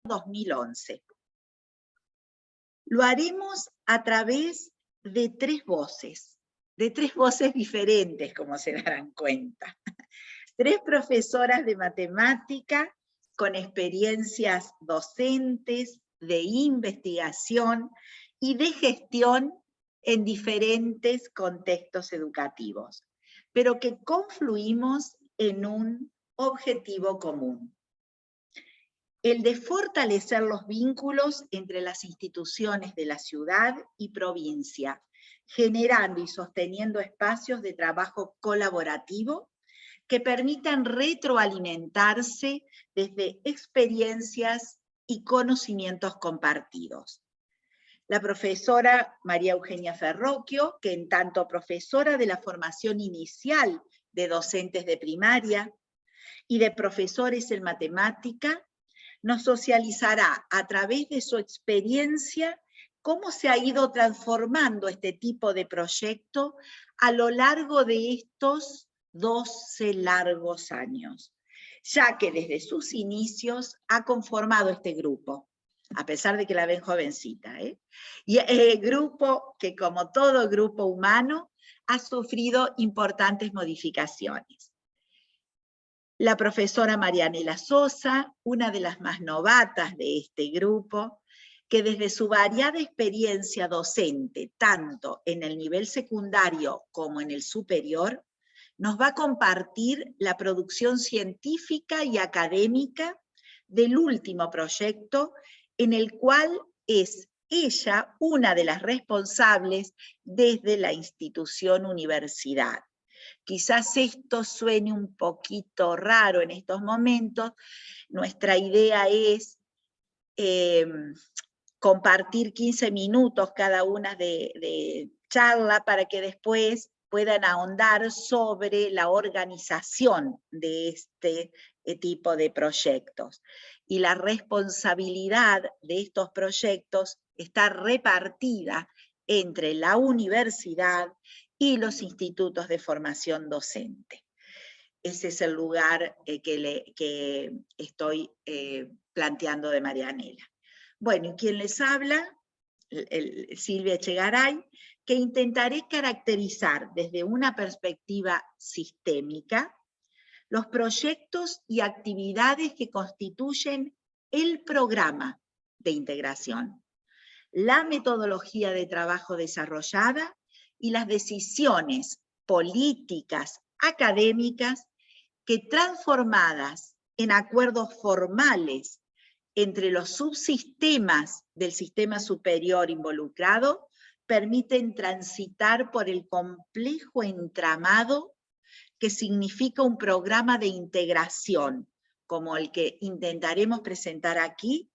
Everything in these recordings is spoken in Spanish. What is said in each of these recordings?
2011. Lo haremos a través de tres voces diferentes, como se darán cuenta. Tres profesoras de matemática con experiencias docentes, de investigación y de gestión en diferentes contextos educativos, pero que confluimos en un objetivo común: el de fortalecer los vínculos entre las instituciones de la ciudad y provincia, generando y sosteniendo espacios de trabajo colaborativo que permitan retroalimentarse desde experiencias y conocimientos compartidos. La profesora María Eugenia Ferrocchio, que en tanto profesora de la formación inicial de docentes de primaria y de profesores en matemática, nos socializará a través de su experiencia cómo se ha ido transformando este tipo de proyecto a lo largo de estos 12 largos años, ya que desde sus inicios ha conformado este grupo, a pesar de que la ven jovencita, y el grupo que, como todo grupo humano, ha sufrido importantes modificaciones. La profesora Marianela Sosa, una de las más novatas de este grupo, que desde su variada experiencia docente, tanto en el nivel secundario como en el superior, nos va a compartir la producción científica y académica del último proyecto, en el cual es ella una de las responsables desde la institución universidad. Quizás esto suene un poquito raro en estos momentos. Nuestra idea es compartir 15 minutos cada una de charla para que después puedan ahondar sobre la organización de este tipo de proyectos. Y la responsabilidad de estos proyectos está repartida entre la universidad y los institutos de formación docente. Ese es el lugar que estoy planteando de Marianela. Bueno, y quien les habla, Silvia Echegaray, que intentaré caracterizar desde una perspectiva sistémica los proyectos y actividades que constituyen el programa de integración, la metodología de trabajo desarrollada y las decisiones políticas, académicas, que transformadas en acuerdos formales entre los subsistemas del sistema superior involucrado, permiten transitar por el complejo entramado que significa un programa de integración, como el que intentaremos presentar aquí,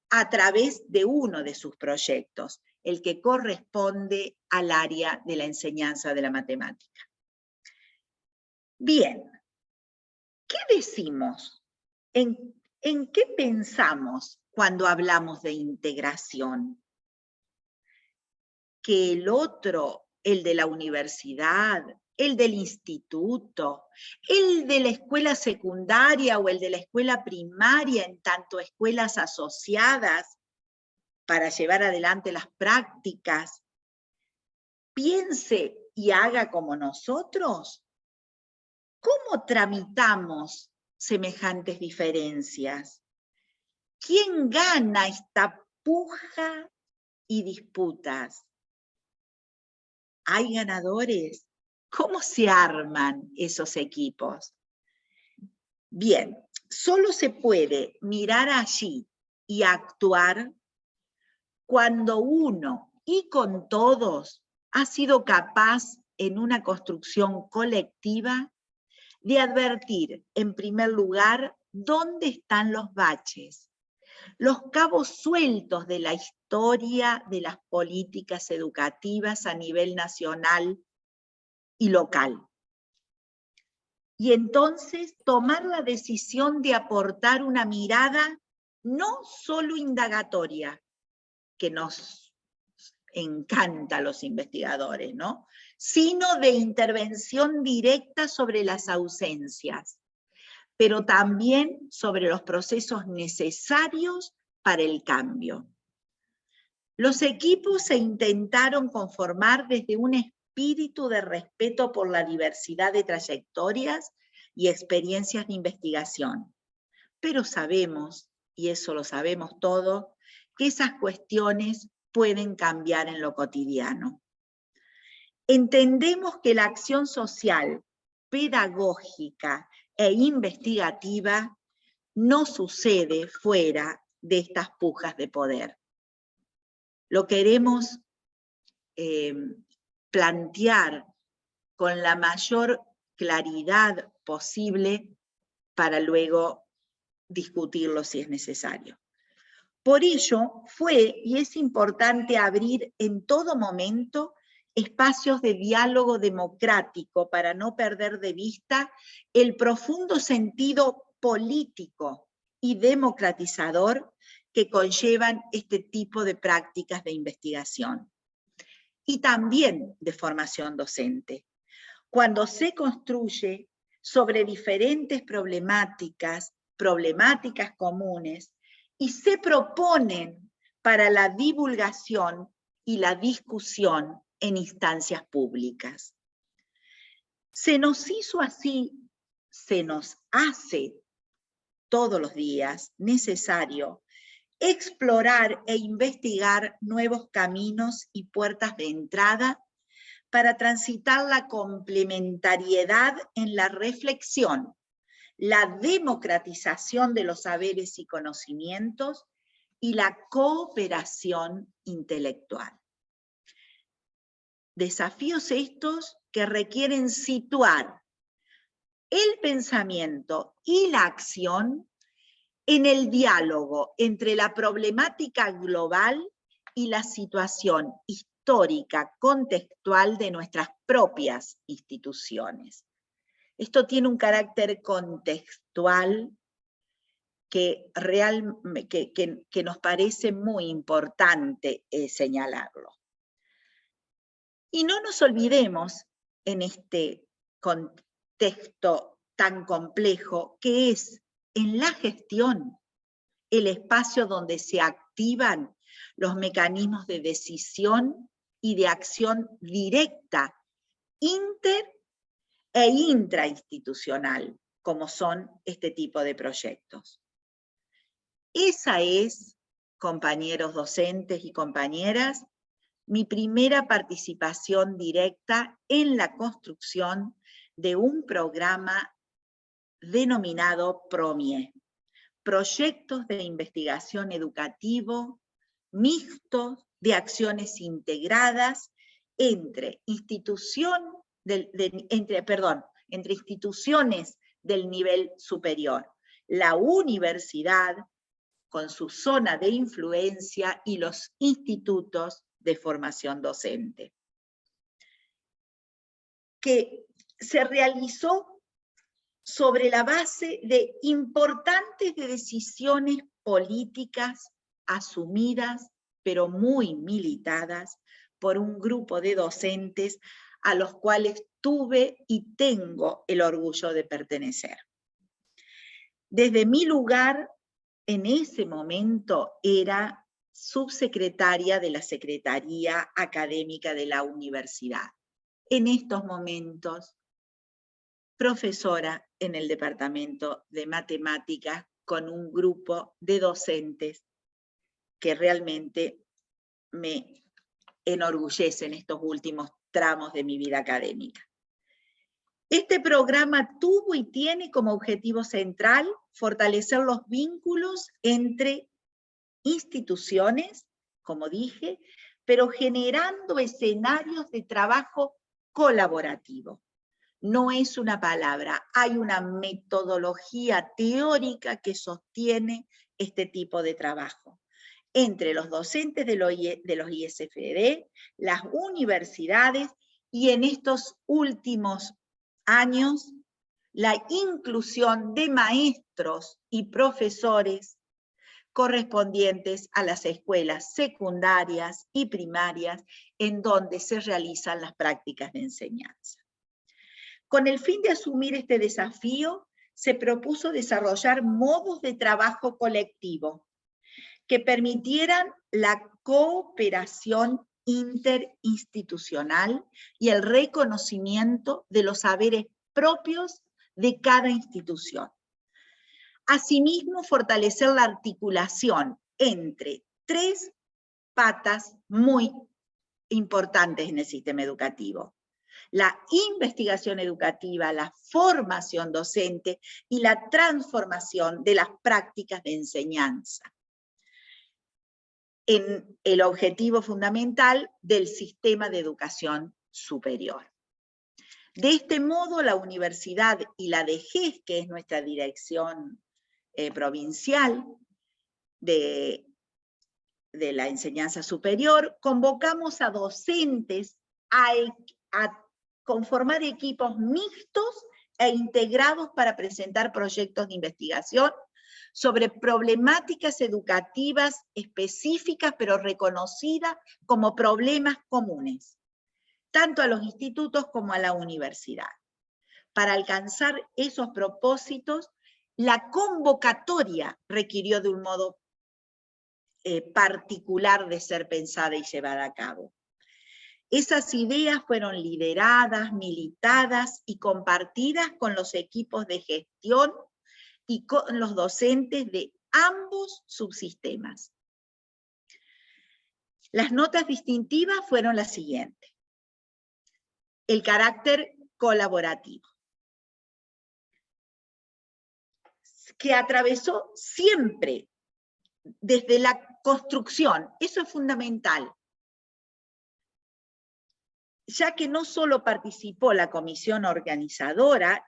a través de uno de sus proyectos, el que corresponde al área de la enseñanza de la matemática. Bien, ¿qué decimos? ¿En qué pensamos cuando hablamos de integración? Que el otro, el de la universidad, el del instituto, el de la escuela secundaria o el de la escuela primaria, en tanto escuelas asociadas para llevar adelante las prácticas, piense y haga como nosotros. ¿Cómo tramitamos semejantes diferencias? ¿Quién gana esta puja y disputas? ¿Hay ganadores? ¿Cómo se arman esos equipos? Bien, solo se puede mirar allí y actuar cuando uno y con todos ha sido capaz en una construcción colectiva de advertir, en primer lugar, dónde están los baches, los cabos sueltos de la historia de las políticas educativas a nivel nacional y local. Y entonces tomar la decisión de aportar una mirada no solo indagatoria, que nos encanta a los investigadores, ¿no?, sino de intervención directa sobre las ausencias, pero también sobre los procesos necesarios para el cambio. Los equipos se intentaron conformar desde un espíritu de respeto por la diversidad de trayectorias y experiencias de investigación. Pero sabemos, y eso lo sabemos todos, que esas cuestiones pueden cambiar en lo cotidiano. Entendemos que la acción social, pedagógica e investigativa no sucede fuera de estas pujas de poder. Lo queremos plantear con la mayor claridad posible para luego discutirlo si es necesario. Por ello fue y es importante abrir en todo momento espacios de diálogo democrático para no perder de vista el profundo sentido político y democratizador que conllevan este tipo de prácticas de investigación y también de formación docente. Cuando se construye sobre diferentes problemáticas comunes, y se proponen para la divulgación y la discusión en instancias públicas. Se nos hizo así, se nos hace todos los días necesario explorar e investigar nuevos caminos y puertas de entrada para transitar la complementariedad en la reflexión, la democratización de los saberes y conocimientos y la cooperación intelectual. Desafíos estos que requieren situar el pensamiento y la acción en el diálogo entre la problemática global y la situación histórica contextual de nuestras propias instituciones. Esto tiene un carácter contextual que nos parece muy importante señalarlo. Y no nos olvidemos en este contexto tan complejo que es en la gestión el espacio donde se activan los mecanismos de decisión y de acción directa, inter e intrainstitucional, como son este tipo de proyectos. Esa es, compañeros docentes y compañeras, mi primera participación directa en la construcción de un programa denominado PROMIE, Proyectos de Investigación Educativo Mixtos de Acciones Integradas entre instituciones del nivel superior, la universidad con su zona de influencia y los institutos de formación docente, que se realizó sobre la base de importantes decisiones políticas asumidas, pero muy militadas, por un grupo de docentes a los cuales tuve y tengo el orgullo de pertenecer. Desde mi lugar, en ese momento, era subsecretaria de la Secretaría Académica de la Universidad. En estos momentos, profesora en el Departamento de Matemáticas con un grupo de docentes que realmente me enorgullecen estos últimos tramos de mi vida académica. Este programa tuvo y tiene como objetivo central fortalecer los vínculos entre instituciones, como dije, pero generando escenarios de trabajo colaborativo. No es una palabra, hay una metodología teórica que sostiene este tipo de trabajo entre los docentes de los ISFD, las universidades y en estos últimos años la inclusión de maestros y profesores correspondientes a las escuelas secundarias y primarias en donde se realizan las prácticas de enseñanza. Con el fin de asumir este desafío, se propuso desarrollar modos de trabajo colectivo que permitieran la cooperación interinstitucional y el reconocimiento de los saberes propios de cada institución. Asimismo, fortalecer la articulación entre tres patas muy importantes en el sistema educativo: la investigación educativa, la formación docente y la transformación de las prácticas de enseñanza en el objetivo fundamental del sistema de educación superior. De este modo, la universidad y la DGES, que es nuestra dirección provincial de la enseñanza superior, convocamos a docentes a conformar equipos mixtos e integrados para presentar proyectos de investigación sobre problemáticas educativas específicas, pero reconocidas como problemas comunes, tanto a los institutos como a la universidad. Para alcanzar esos propósitos, la convocatoria requirió de un modo particular de ser pensada y llevada a cabo. Esas ideas fueron lideradas, militadas y compartidas con los equipos de gestión y con los docentes de ambos subsistemas. Las notas distintivas fueron las siguientes: el carácter colaborativo, que atravesó siempre desde la construcción, eso es fundamental, ya que no solo participó la comisión organizadora,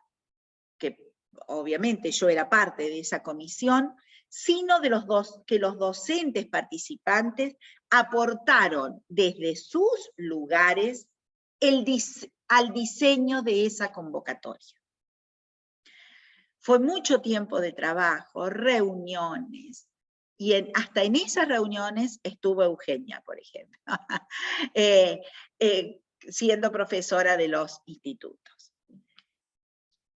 que obviamente yo era parte de esa comisión, sino de que los docentes participantes aportaron desde sus lugares al diseño de esa convocatoria. Fue mucho tiempo de trabajo, reuniones, y hasta en esas reuniones estuvo Eugenia, por ejemplo, siendo profesora de los institutos.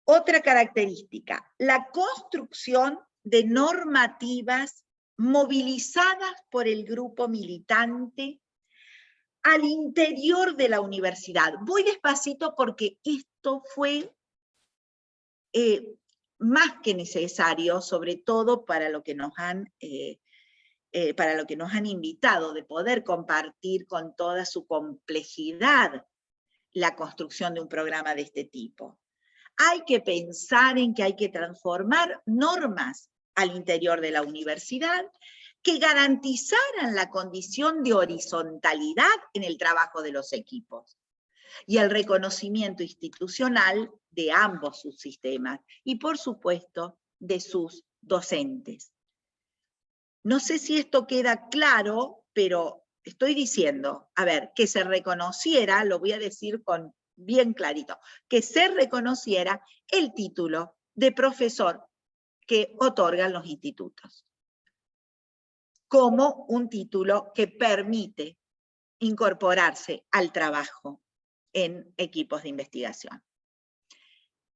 Otra característica, la construcción de normativas movilizadas por el grupo militante al interior de la universidad. Voy despacito porque esto fue más que necesario, sobre todo para lo que nos han invitado, de poder compartir con toda su complejidad la construcción de un programa de este tipo. Hay que pensar en que hay que transformar normas al interior de la universidad que garantizaran la condición de horizontalidad en el trabajo de los equipos y el reconocimiento institucional de ambos subsistemas y, por supuesto, de sus docentes. No sé si esto queda claro, pero estoy diciendo, a ver, que se reconociera, lo voy a decir con bien clarito, que se reconociera el título de profesor que otorgan los institutos, como un título que permite incorporarse al trabajo en equipos de investigación.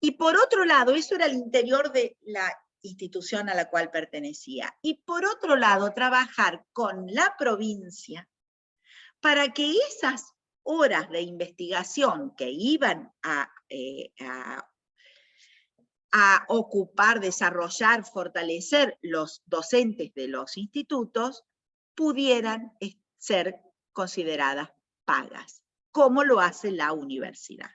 Y por otro lado, eso era el interior de la institución a la cual pertenecía. Y por otro lado, trabajar con la provincia para que esas horas de investigación que iban a ocupar, desarrollar, fortalecer los docentes de los institutos, pudieran ser consideradas pagas, como lo hace la universidad.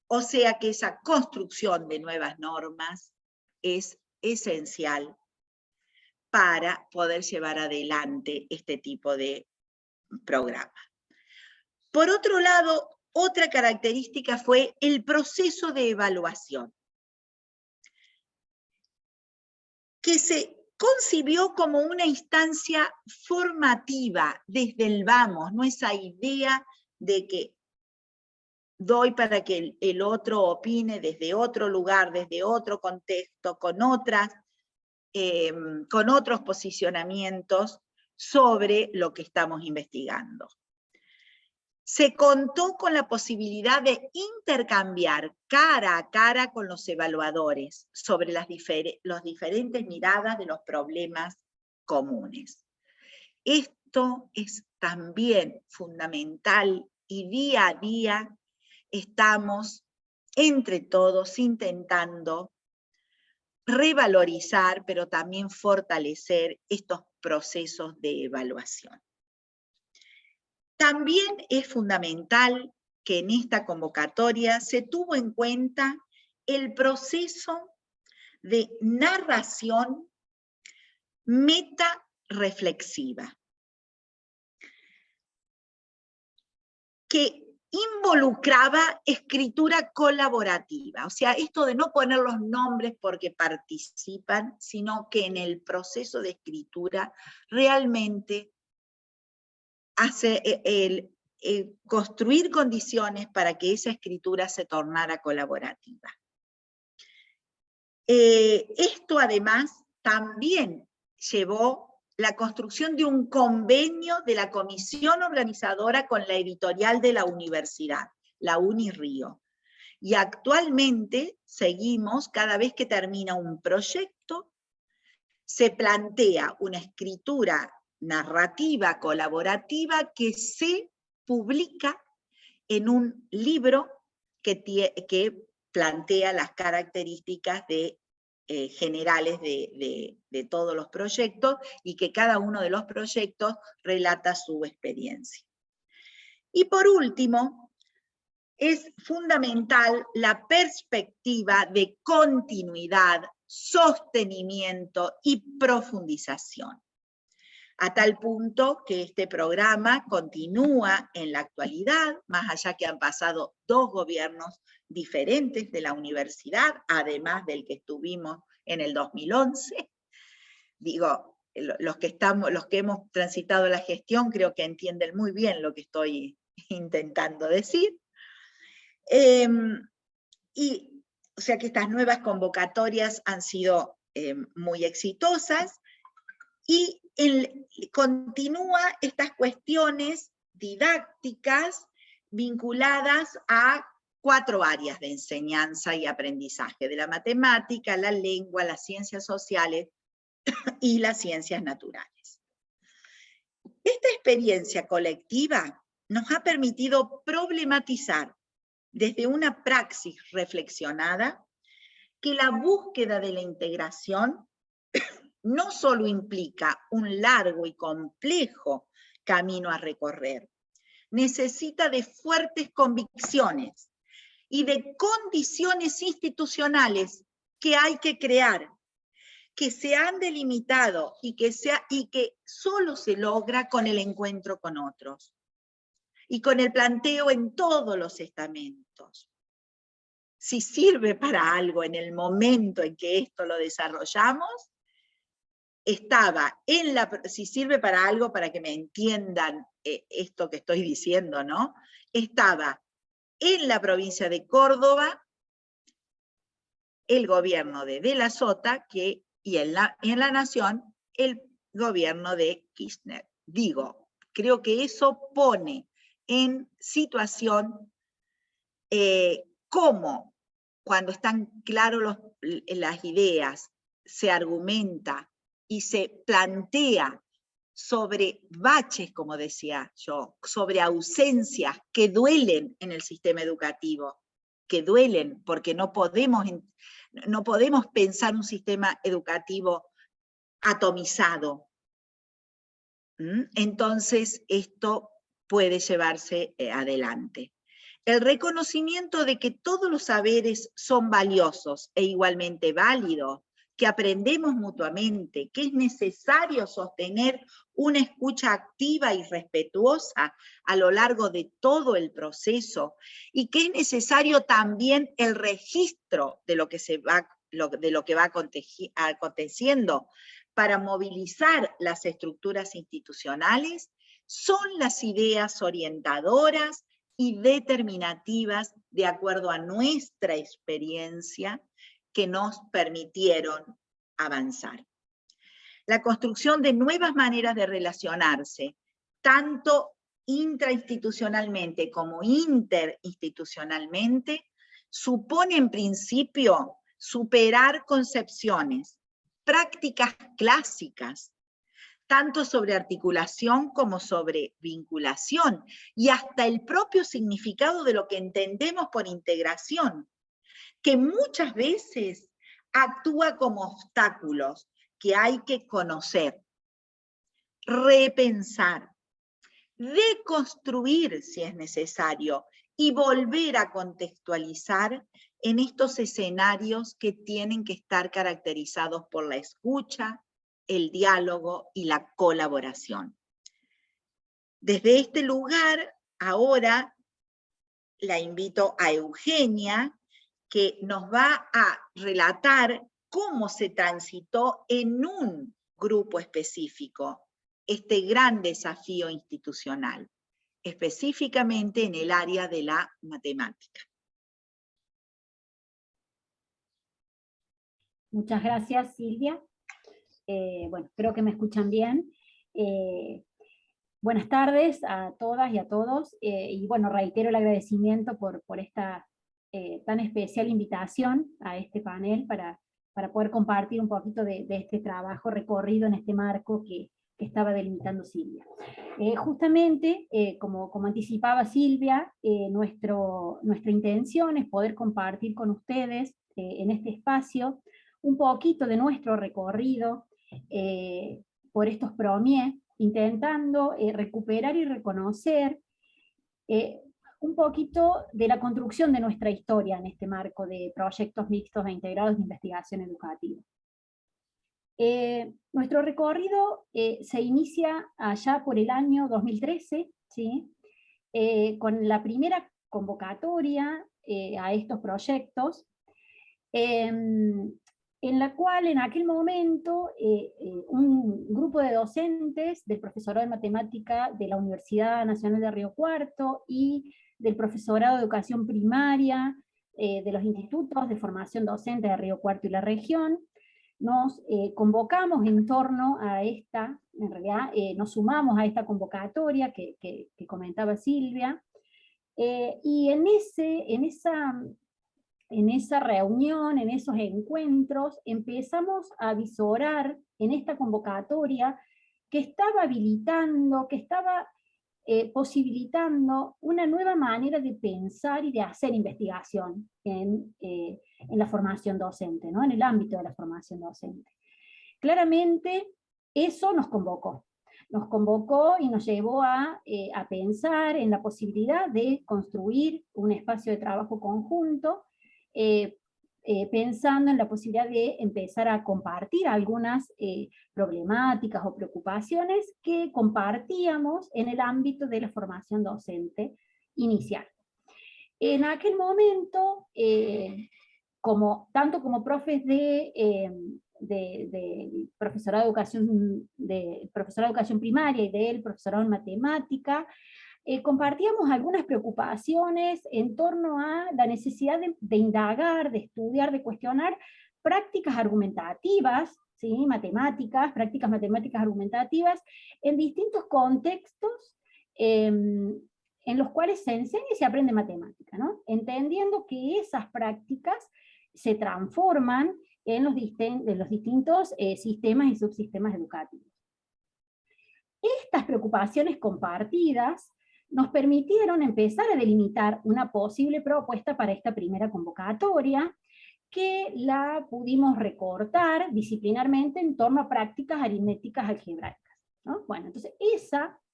O sea que esa construcción de nuevas normas es esencial para poder llevar adelante este tipo de programa. Por otro lado, otra característica fue el proceso de evaluación, que se concibió como una instancia formativa desde el vamos, no esa idea de que doy para que el otro opine desde otro lugar, desde otro contexto, con otros posicionamientos sobre lo que estamos investigando. Se contó con la posibilidad de intercambiar cara a cara con los evaluadores sobre las diferentes miradas de los problemas comunes. Esto es también fundamental y día a día estamos entre todos intentando revalorizar, pero también fortalecer estos procesos de evaluación. También es fundamental que en esta convocatoria se tuvo en cuenta el proceso de narración meta-reflexiva, que involucraba escritura colaborativa, o sea, esto de no poner los nombres porque participan, sino que en el proceso de escritura realmente hace construir condiciones para que esa escritura se tornara colaborativa. Esto además también llevó la construcción de un convenio de la comisión organizadora con la editorial de la universidad, la UniRio. Y actualmente seguimos, cada vez que termina un proyecto, se plantea una escritura narrativa colaborativa que se publica en un libro que plantea las características generales de todos los proyectos y que cada uno de los proyectos relata su experiencia. Y por último, es fundamental la perspectiva de continuidad, sostenimiento y profundización, a tal punto que este programa continúa en la actualidad, más allá que han pasado 2 gobiernos diferentes de la universidad, además del que estuvimos en el 2011. Digo, los que hemos transitado la gestión creo que entienden muy bien lo que estoy intentando decir. O sea que estas nuevas convocatorias han sido muy exitosas, y continúa estas cuestiones didácticas vinculadas a 4 áreas de enseñanza y aprendizaje, de la matemática, la lengua, las ciencias sociales y las ciencias naturales. Esta experiencia colectiva nos ha permitido problematizar desde una praxis reflexionada que la búsqueda de la integración no solo implica un largo y complejo camino a recorrer, necesita de fuertes convicciones y de condiciones institucionales que hay que crear, que se han delimitado y que solo se logra con el encuentro con otros y con el planteo en todos los estamentos. Si sirve para algo en el momento en que esto lo desarrollamos, si sirve para algo, para que me entiendan esto que estoy diciendo, ¿no? Estaba en la provincia de Córdoba el gobierno de la Sota y en la Nación el gobierno de Kirchner. Digo, creo que eso pone en situación cómo cuando están claras las ideas, se argumenta y se plantea sobre baches, como decía yo, sobre ausencias que duelen en el sistema educativo, que duelen porque no podemos pensar un sistema educativo atomizado. Entonces, esto puede llevarse adelante. El reconocimiento de que todos los saberes son valiosos e igualmente válidos, que aprendemos mutuamente, que es necesario sostener una escucha activa y respetuosa a lo largo de todo el proceso, y que es necesario también el registro de lo que va aconteciendo para movilizar las estructuras institucionales, son las ideas orientadoras y determinativas de acuerdo a nuestra experiencia que nos permitieron avanzar. La construcción de nuevas maneras de relacionarse, tanto intrainstitucionalmente como interinstitucionalmente, supone en principio superar concepciones, prácticas clásicas, tanto sobre articulación como sobre vinculación, y hasta el propio significado de lo que entendemos por integración, que muchas veces actúa como obstáculos que hay que conocer, repensar, deconstruir si es necesario y volver a contextualizar en estos escenarios que tienen que estar caracterizados por la escucha, el diálogo y la colaboración. Desde este lugar, ahora la invito a Eugenia, que nos va a relatar cómo se transitó en un grupo específico este gran desafío institucional, específicamente en el área de la matemática. Muchas gracias, Silvia. Bueno, creo que me escuchan bien. Buenas tardes a todas y a todos, y bueno, reitero el agradecimiento por esta tan especial invitación a este panel para poder compartir un poquito de este trabajo recorrido en este marco que estaba delimitando Silvia. Justamente, como anticipaba Silvia, nuestra intención es poder compartir con ustedes en este espacio un poquito de nuestro recorrido por estos PROMIE, intentando recuperar y reconocer un poquito de la construcción de nuestra historia en este marco de proyectos mixtos e integrados de investigación educativa. Nuestro recorrido se inicia allá por el año 2013, ¿sí? Con la primera convocatoria a estos proyectos, en la cual en aquel momento un grupo de docentes del profesorado de matemática de la Universidad Nacional de Río Cuarto y del profesorado de educación primaria de los institutos de formación docente de Río Cuarto y la región, nos convocamos en torno a esta, en realidad nos sumamos a esta convocatoria que comentaba Silvia, y en esa reunión, en esos encuentros, empezamos a visorar en esta convocatoria que estaba habilitando, que estaba posibilitando una nueva manera de pensar y de hacer investigación en la formación docente, ¿no? En el ámbito de la formación docente. Claramente eso nos convocó y nos llevó a pensar en la posibilidad de construir un espacio de trabajo conjunto, pensando en la posibilidad de empezar a compartir algunas problemáticas o preocupaciones que compartíamos en el ámbito de la formación docente inicial. En aquel momento, tanto como profes de profesorado de educación primaria y del profesorado en matemática, compartíamos algunas preocupaciones en torno a la necesidad de indagar, de estudiar, de cuestionar prácticas argumentativas, ¿sí? Prácticas matemáticas argumentativas, en distintos contextos en los cuales se enseña y se aprende matemática, ¿no? Entendiendo que esas prácticas se transforman en los distintos sistemas y subsistemas educativos. Estas preocupaciones compartidas nos permitieron empezar a delimitar una posible propuesta para esta primera convocatoria, que la pudimos recortar disciplinarmente en torno a prácticas aritméticas algebraicas, ¿no? Bueno, entonces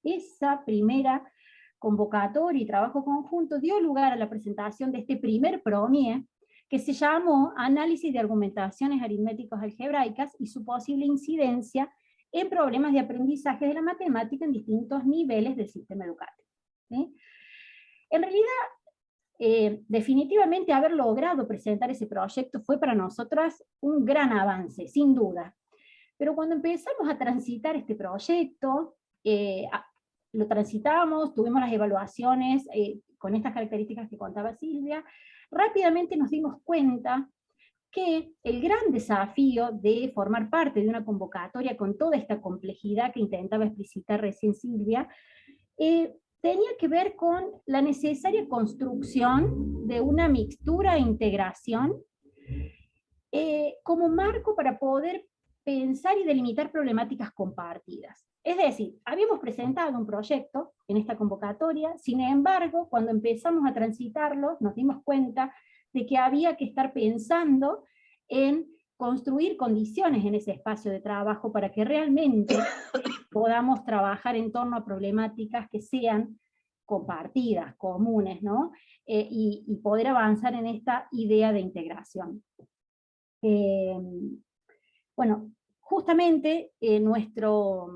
esa primera convocatoria y trabajo conjunto dio lugar a la presentación de este primer PROMIE, que se llamó Análisis de argumentaciones aritméticas algebraicas y su posible incidencia en problemas de aprendizaje de la matemática en distintos niveles del sistema educativo, ¿sí? En realidad, definitivamente haber logrado presentar ese proyecto fue para nosotras un gran avance, sin duda. Pero cuando empezamos a transitar este proyecto, lo transitamos, tuvimos las evaluaciones con estas características que contaba Silvia, rápidamente nos dimos cuenta que el gran desafío de formar parte de una convocatoria con toda esta complejidad que intentaba explicitar recién Silvia, tenía que ver con la necesaria construcción de una mixtura e integración como marco para poder pensar y delimitar problemáticas compartidas. Es decir, habíamos presentado un proyecto en esta convocatoria, sin embargo, cuando empezamos a transitarlo, nos dimos cuenta de que había que estar pensando en construir condiciones en ese espacio de trabajo para que realmente podamos trabajar en torno a problemáticas que sean compartidas, comunes, ¿no? Y poder avanzar en esta idea de integración. Bueno, justamente nuestro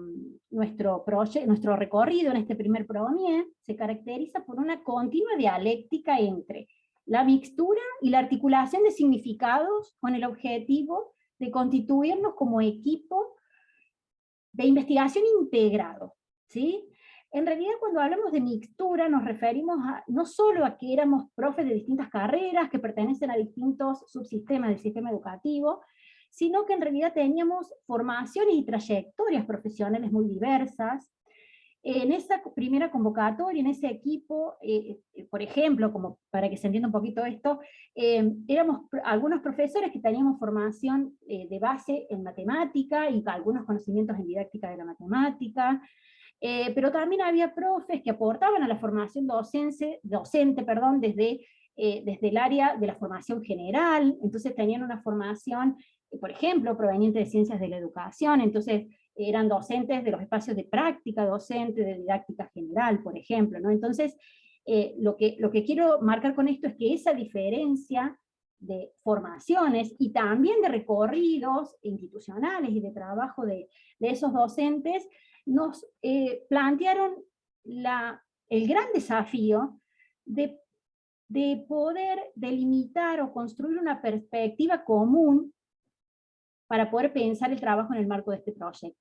recorrido en este primer PROMIE se caracteriza por una continua dialéctica entre la mixtura y la articulación de significados con el objetivo de constituirnos como equipo de investigación integrado, ¿sí? En realidad, cuando hablamos de mixtura, nos referimos no solo a que éramos profes de distintas carreras, que pertenecen a distintos subsistemas del sistema educativo, sino que en realidad teníamos formaciones y trayectorias profesionales muy diversas. En esa primera convocatoria, en ese equipo, por ejemplo, como para que se entienda un poquito esto, éramos algunos profesores que teníamos formación de base en matemática y algunos conocimientos en didáctica de la matemática, pero también había profes que aportaban a la formación docente, desde el área de la formación general, entonces tenían una formación, por ejemplo, proveniente de ciencias de la educación, entonces eran docentes de los espacios de práctica docente, de didáctica general, por ejemplo, ¿no? Entonces, lo que quiero marcar con esto es que esa diferencia de formaciones y también de recorridos institucionales y de trabajo de esos docentes, nos plantearon el gran desafío de poder delimitar o construir una perspectiva común para poder pensar el trabajo en el marco de este proyecto.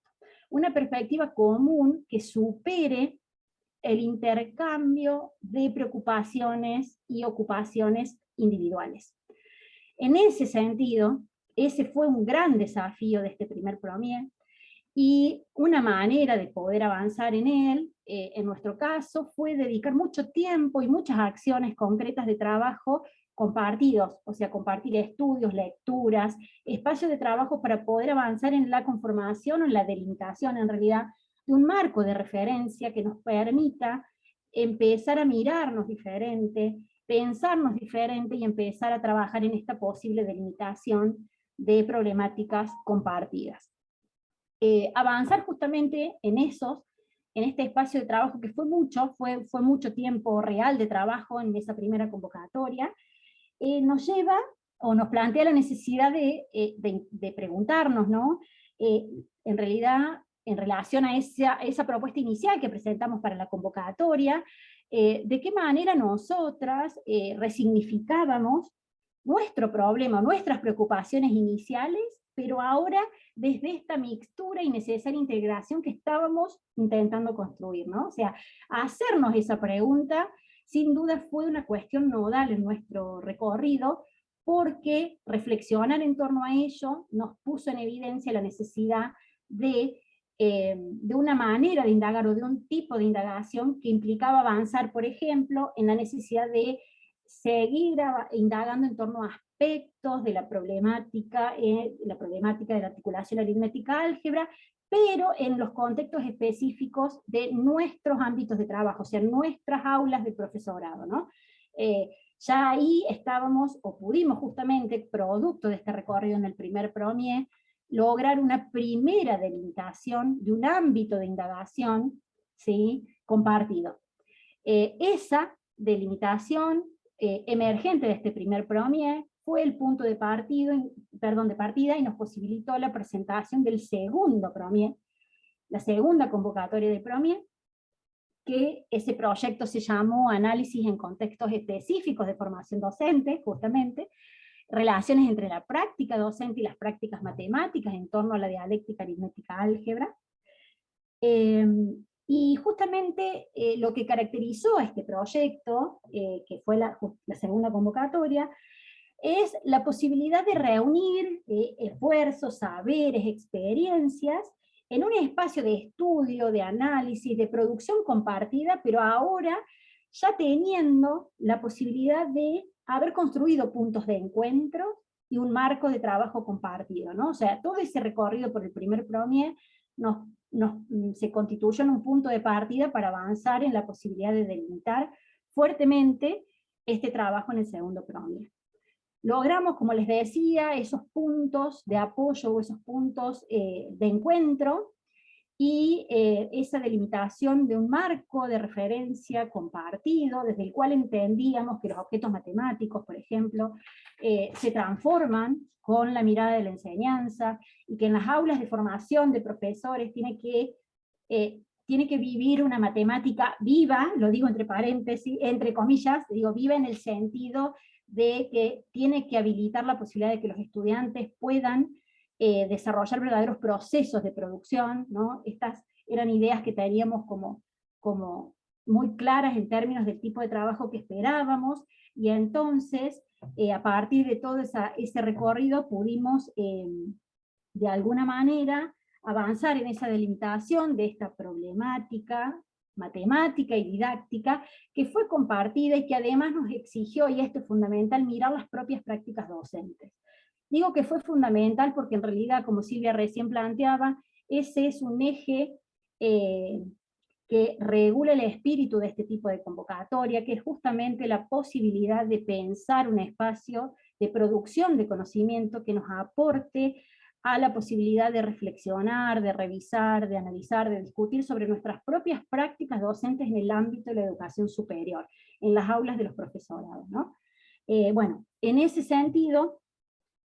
Una perspectiva común que supere el intercambio de preocupaciones y ocupaciones individuales. En ese sentido, ese fue un gran desafío de este primer PROMIE, y una manera de poder avanzar en él, en nuestro caso, fue dedicar mucho tiempo y muchas acciones concretas de trabajo compartidos, o sea, compartir estudios, lecturas, espacios de trabajo para poder avanzar en la conformación o en la delimitación, en realidad, de un marco de referencia que nos permita empezar a mirarnos diferente, pensarnos diferente y empezar a trabajar en esta posible delimitación de problemáticas compartidas. Avanzar justamente en este espacio de trabajo que fue mucho tiempo real de trabajo en esa primera convocatoria, nos lleva o nos plantea la necesidad de preguntarnos, ¿no? En realidad, en relación a esa propuesta inicial que presentamos para la convocatoria, de qué manera nosotras resignificábamos nuestro problema, nuestras preocupaciones iniciales, pero ahora desde esta mixtura y necesaria integración que estábamos intentando construir, ¿no? O sea, hacernos esa pregunta, sin duda fue una cuestión nodal en nuestro recorrido, porque reflexionar en torno a ello nos puso en evidencia la necesidad de una manera de indagar o de un tipo de indagación que implicaba avanzar, por ejemplo, en la necesidad de seguir indagando en torno a aspectos de la problemática de la articulación aritmética álgebra, pero en los contextos específicos de nuestros ámbitos de trabajo, o sea, nuestras aulas de profesorado, ¿no? Ya ahí estábamos, o pudimos justamente, producto de este recorrido en el primer PROMIE, lograr una primera delimitación de un ámbito de indagación, ¿sí?, compartido. Esa delimitación emergente de este primer PROMIE fue el punto de partida y nos posibilitó la presentación del segundo PROMIE, la segunda convocatoria de PROMIE, que ese proyecto se llamó Análisis en contextos específicos de formación docente, justamente, relaciones entre la práctica docente y las prácticas matemáticas en torno a la dialéctica aritmética álgebra. Y justamente lo que caracterizó a este proyecto, que fue la segunda convocatoria, es la posibilidad de reunir esfuerzos, saberes, experiencias, en un espacio de estudio, de análisis, de producción compartida, pero ahora ya teniendo la posibilidad de haber construido puntos de encuentro y un marco de trabajo compartido, ¿no? O sea, todo ese recorrido por el primer PROMIE se constituyó en un punto de partida para avanzar en la posibilidad de delimitar fuertemente este trabajo en el segundo PROMIE. Logramos, como les decía, esos puntos de apoyo o esos puntos de encuentro, y esa delimitación de un marco de referencia compartido, desde el cual entendíamos que los objetos matemáticos, por ejemplo, se transforman con la mirada de la enseñanza, y que en las aulas de formación de profesores tiene que vivir una matemática viva, lo digo entre paréntesis, entre comillas, digo viva en el sentido de que tiene que habilitar la posibilidad de que los estudiantes puedan desarrollar verdaderos procesos de producción, ¿no? Estas eran ideas que teníamos como muy claras en términos del tipo de trabajo que esperábamos, y entonces, a partir de todo ese recorrido, pudimos, de alguna manera, avanzar en esa delimitación de esta problemática matemática y didáctica, que fue compartida y que además nos exigió, y esto es fundamental, mirar las propias prácticas docentes. Digo que fue fundamental porque en realidad, como Silvia recién planteaba, ese es un eje que regula el espíritu de este tipo de convocatoria, que es justamente la posibilidad de pensar un espacio de producción de conocimiento que nos aporte a la posibilidad de reflexionar, de revisar, de analizar, de discutir sobre nuestras propias prácticas docentes en el ámbito de la educación superior, en las aulas de los profesorados, ¿no? Bueno, en ese sentido,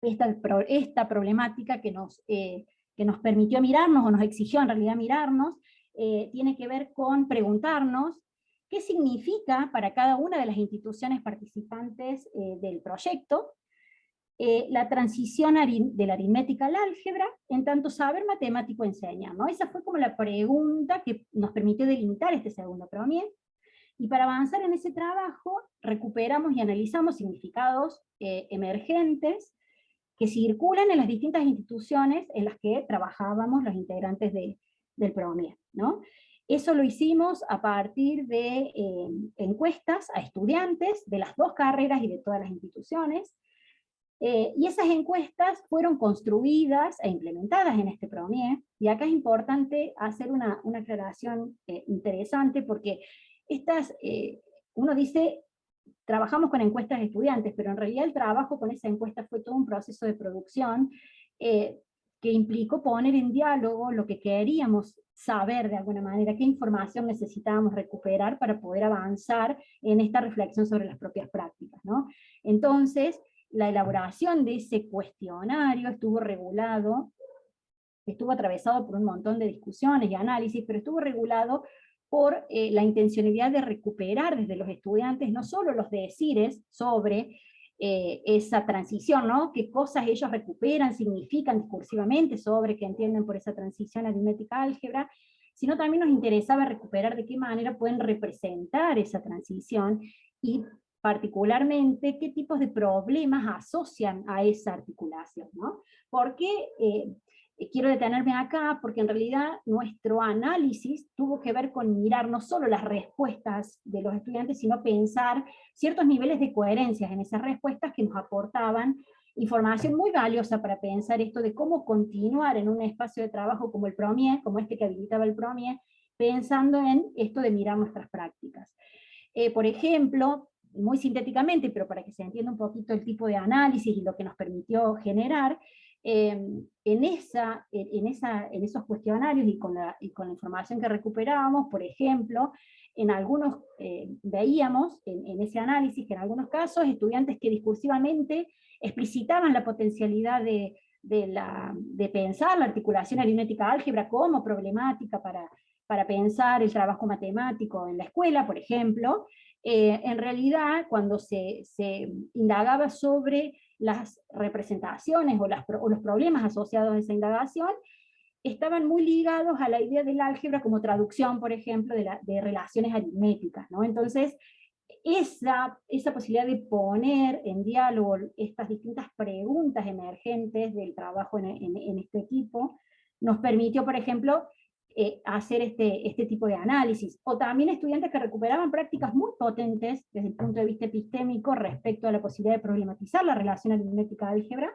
esta problemática que nos permitió mirarnos, o nos exigió en realidad mirarnos, tiene que ver con preguntarnos qué significa para cada una de las instituciones participantes del proyecto la transición de la aritmética al álgebra, en tanto saber matemático enseña, ¿no? Esa fue como la pregunta que nos permitió delimitar este segundo PROMIE, y para avanzar en ese trabajo recuperamos y analizamos significados emergentes que circulan en las distintas instituciones en las que trabajábamos los integrantes del PROMIE, ¿no? Eso lo hicimos a partir de encuestas a estudiantes de las dos carreras y de todas las instituciones, y esas encuestas fueron construidas e implementadas en este PROMIE, y acá es importante hacer una aclaración interesante, porque uno dice, trabajamos con encuestas de estudiantes, pero en realidad el trabajo con esa encuesta fue todo un proceso de producción que implicó poner en diálogo lo que queríamos saber de alguna manera, qué información necesitábamos recuperar para poder avanzar en esta reflexión sobre las propias prácticas, ¿no? Entonces, la elaboración de ese cuestionario estuvo atravesado por un montón de discusiones y análisis, pero estuvo regulado por la intencionalidad de recuperar desde los estudiantes no solo los decires sobre esa transición, ¿no? Qué cosas ellos recuperan, significan discursivamente sobre qué entienden por esa transición aritmética-álgebra, sino también nos interesaba recuperar de qué manera pueden representar esa transición, y particularmente qué tipos de problemas asocian a esa articulación, ¿no? Porque quiero detenerme acá, porque en realidad nuestro análisis tuvo que ver con mirar no solo las respuestas de los estudiantes, sino pensar ciertos niveles de coherencia en esas respuestas que nos aportaban información muy valiosa para pensar esto de cómo continuar en un espacio de trabajo como el PROMIE, como este que habilitaba el PROMIE, pensando en esto de mirar nuestras prácticas. Por ejemplo, muy sintéticamente, pero para que se entienda un poquito el tipo de análisis y lo que nos permitió generar, en esos cuestionarios y con la información que recuperábamos, por ejemplo, en algunos veíamos en ese análisis que en algunos casos estudiantes que discursivamente explicitaban la potencialidad de pensar la articulación aritmética-álgebra como problemática para pensar el trabajo matemático en la escuela, por ejemplo, en realidad cuando se indagaba sobre las representaciones o los problemas asociados a esa indagación, estaban muy ligados a la idea del álgebra como traducción, por ejemplo, de relaciones aritméticas, ¿no? Entonces, esa posibilidad de poner en diálogo estas distintas preguntas emergentes del trabajo en este equipo, nos permitió, por ejemplo, hacer este tipo de análisis, o también estudiantes que recuperaban prácticas muy potentes desde el punto de vista epistémico respecto a la posibilidad de problematizar la relación aritmética-álgebra,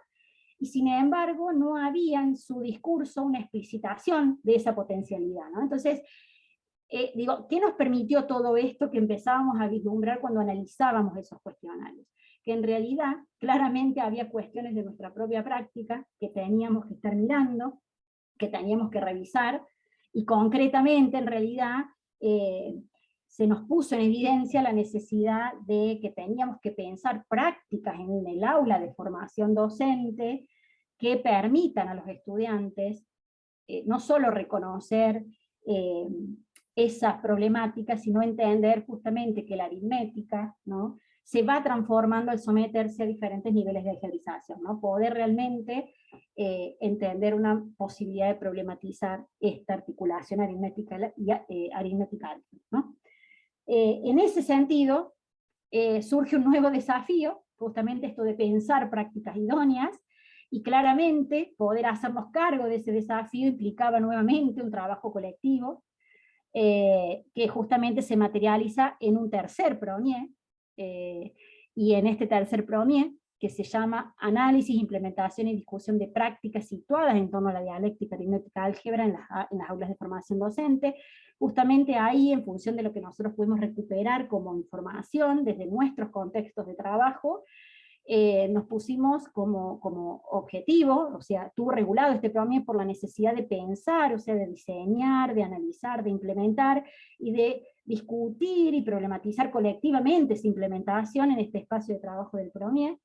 y sin embargo no había en su discurso una explicitación de esa potencialidad, ¿no? Entonces, digo, ¿qué nos permitió todo esto que empezábamos a vislumbrar cuando analizábamos esos cuestionarios? Que en realidad claramente había cuestiones de nuestra propia práctica que teníamos que estar mirando, que teníamos que revisar, y concretamente en realidad se nos puso en evidencia la necesidad de que teníamos que pensar prácticas en el aula de formación docente que permitan a los estudiantes no solo reconocer esas problemáticas, sino entender justamente que la aritmética, ¿no?, se va transformando al someterse a diferentes niveles de algebraización, ¿no? Poder realmente entender una posibilidad de problematizar esta articulación aritmética y aritmética, ¿no? En ese sentido, surge un nuevo desafío, justamente esto de pensar prácticas idóneas, y claramente poder hacernos cargo de ese desafío implicaba nuevamente un trabajo colectivo, que justamente se materializa en un tercer premier, y en este tercer premier, que se llama Análisis, Implementación y Discusión de Prácticas situadas en torno a la dialéctica aritmética álgebra en las aulas de formación docente, justamente ahí, en función de lo que nosotros pudimos recuperar como información desde nuestros contextos de trabajo, nos pusimos como objetivo, o sea, tuvo regulado este premier por la necesidad de pensar, o sea, de diseñar, de analizar, de implementar, y de discutir y problematizar colectivamente esa implementación en este espacio de trabajo del premier.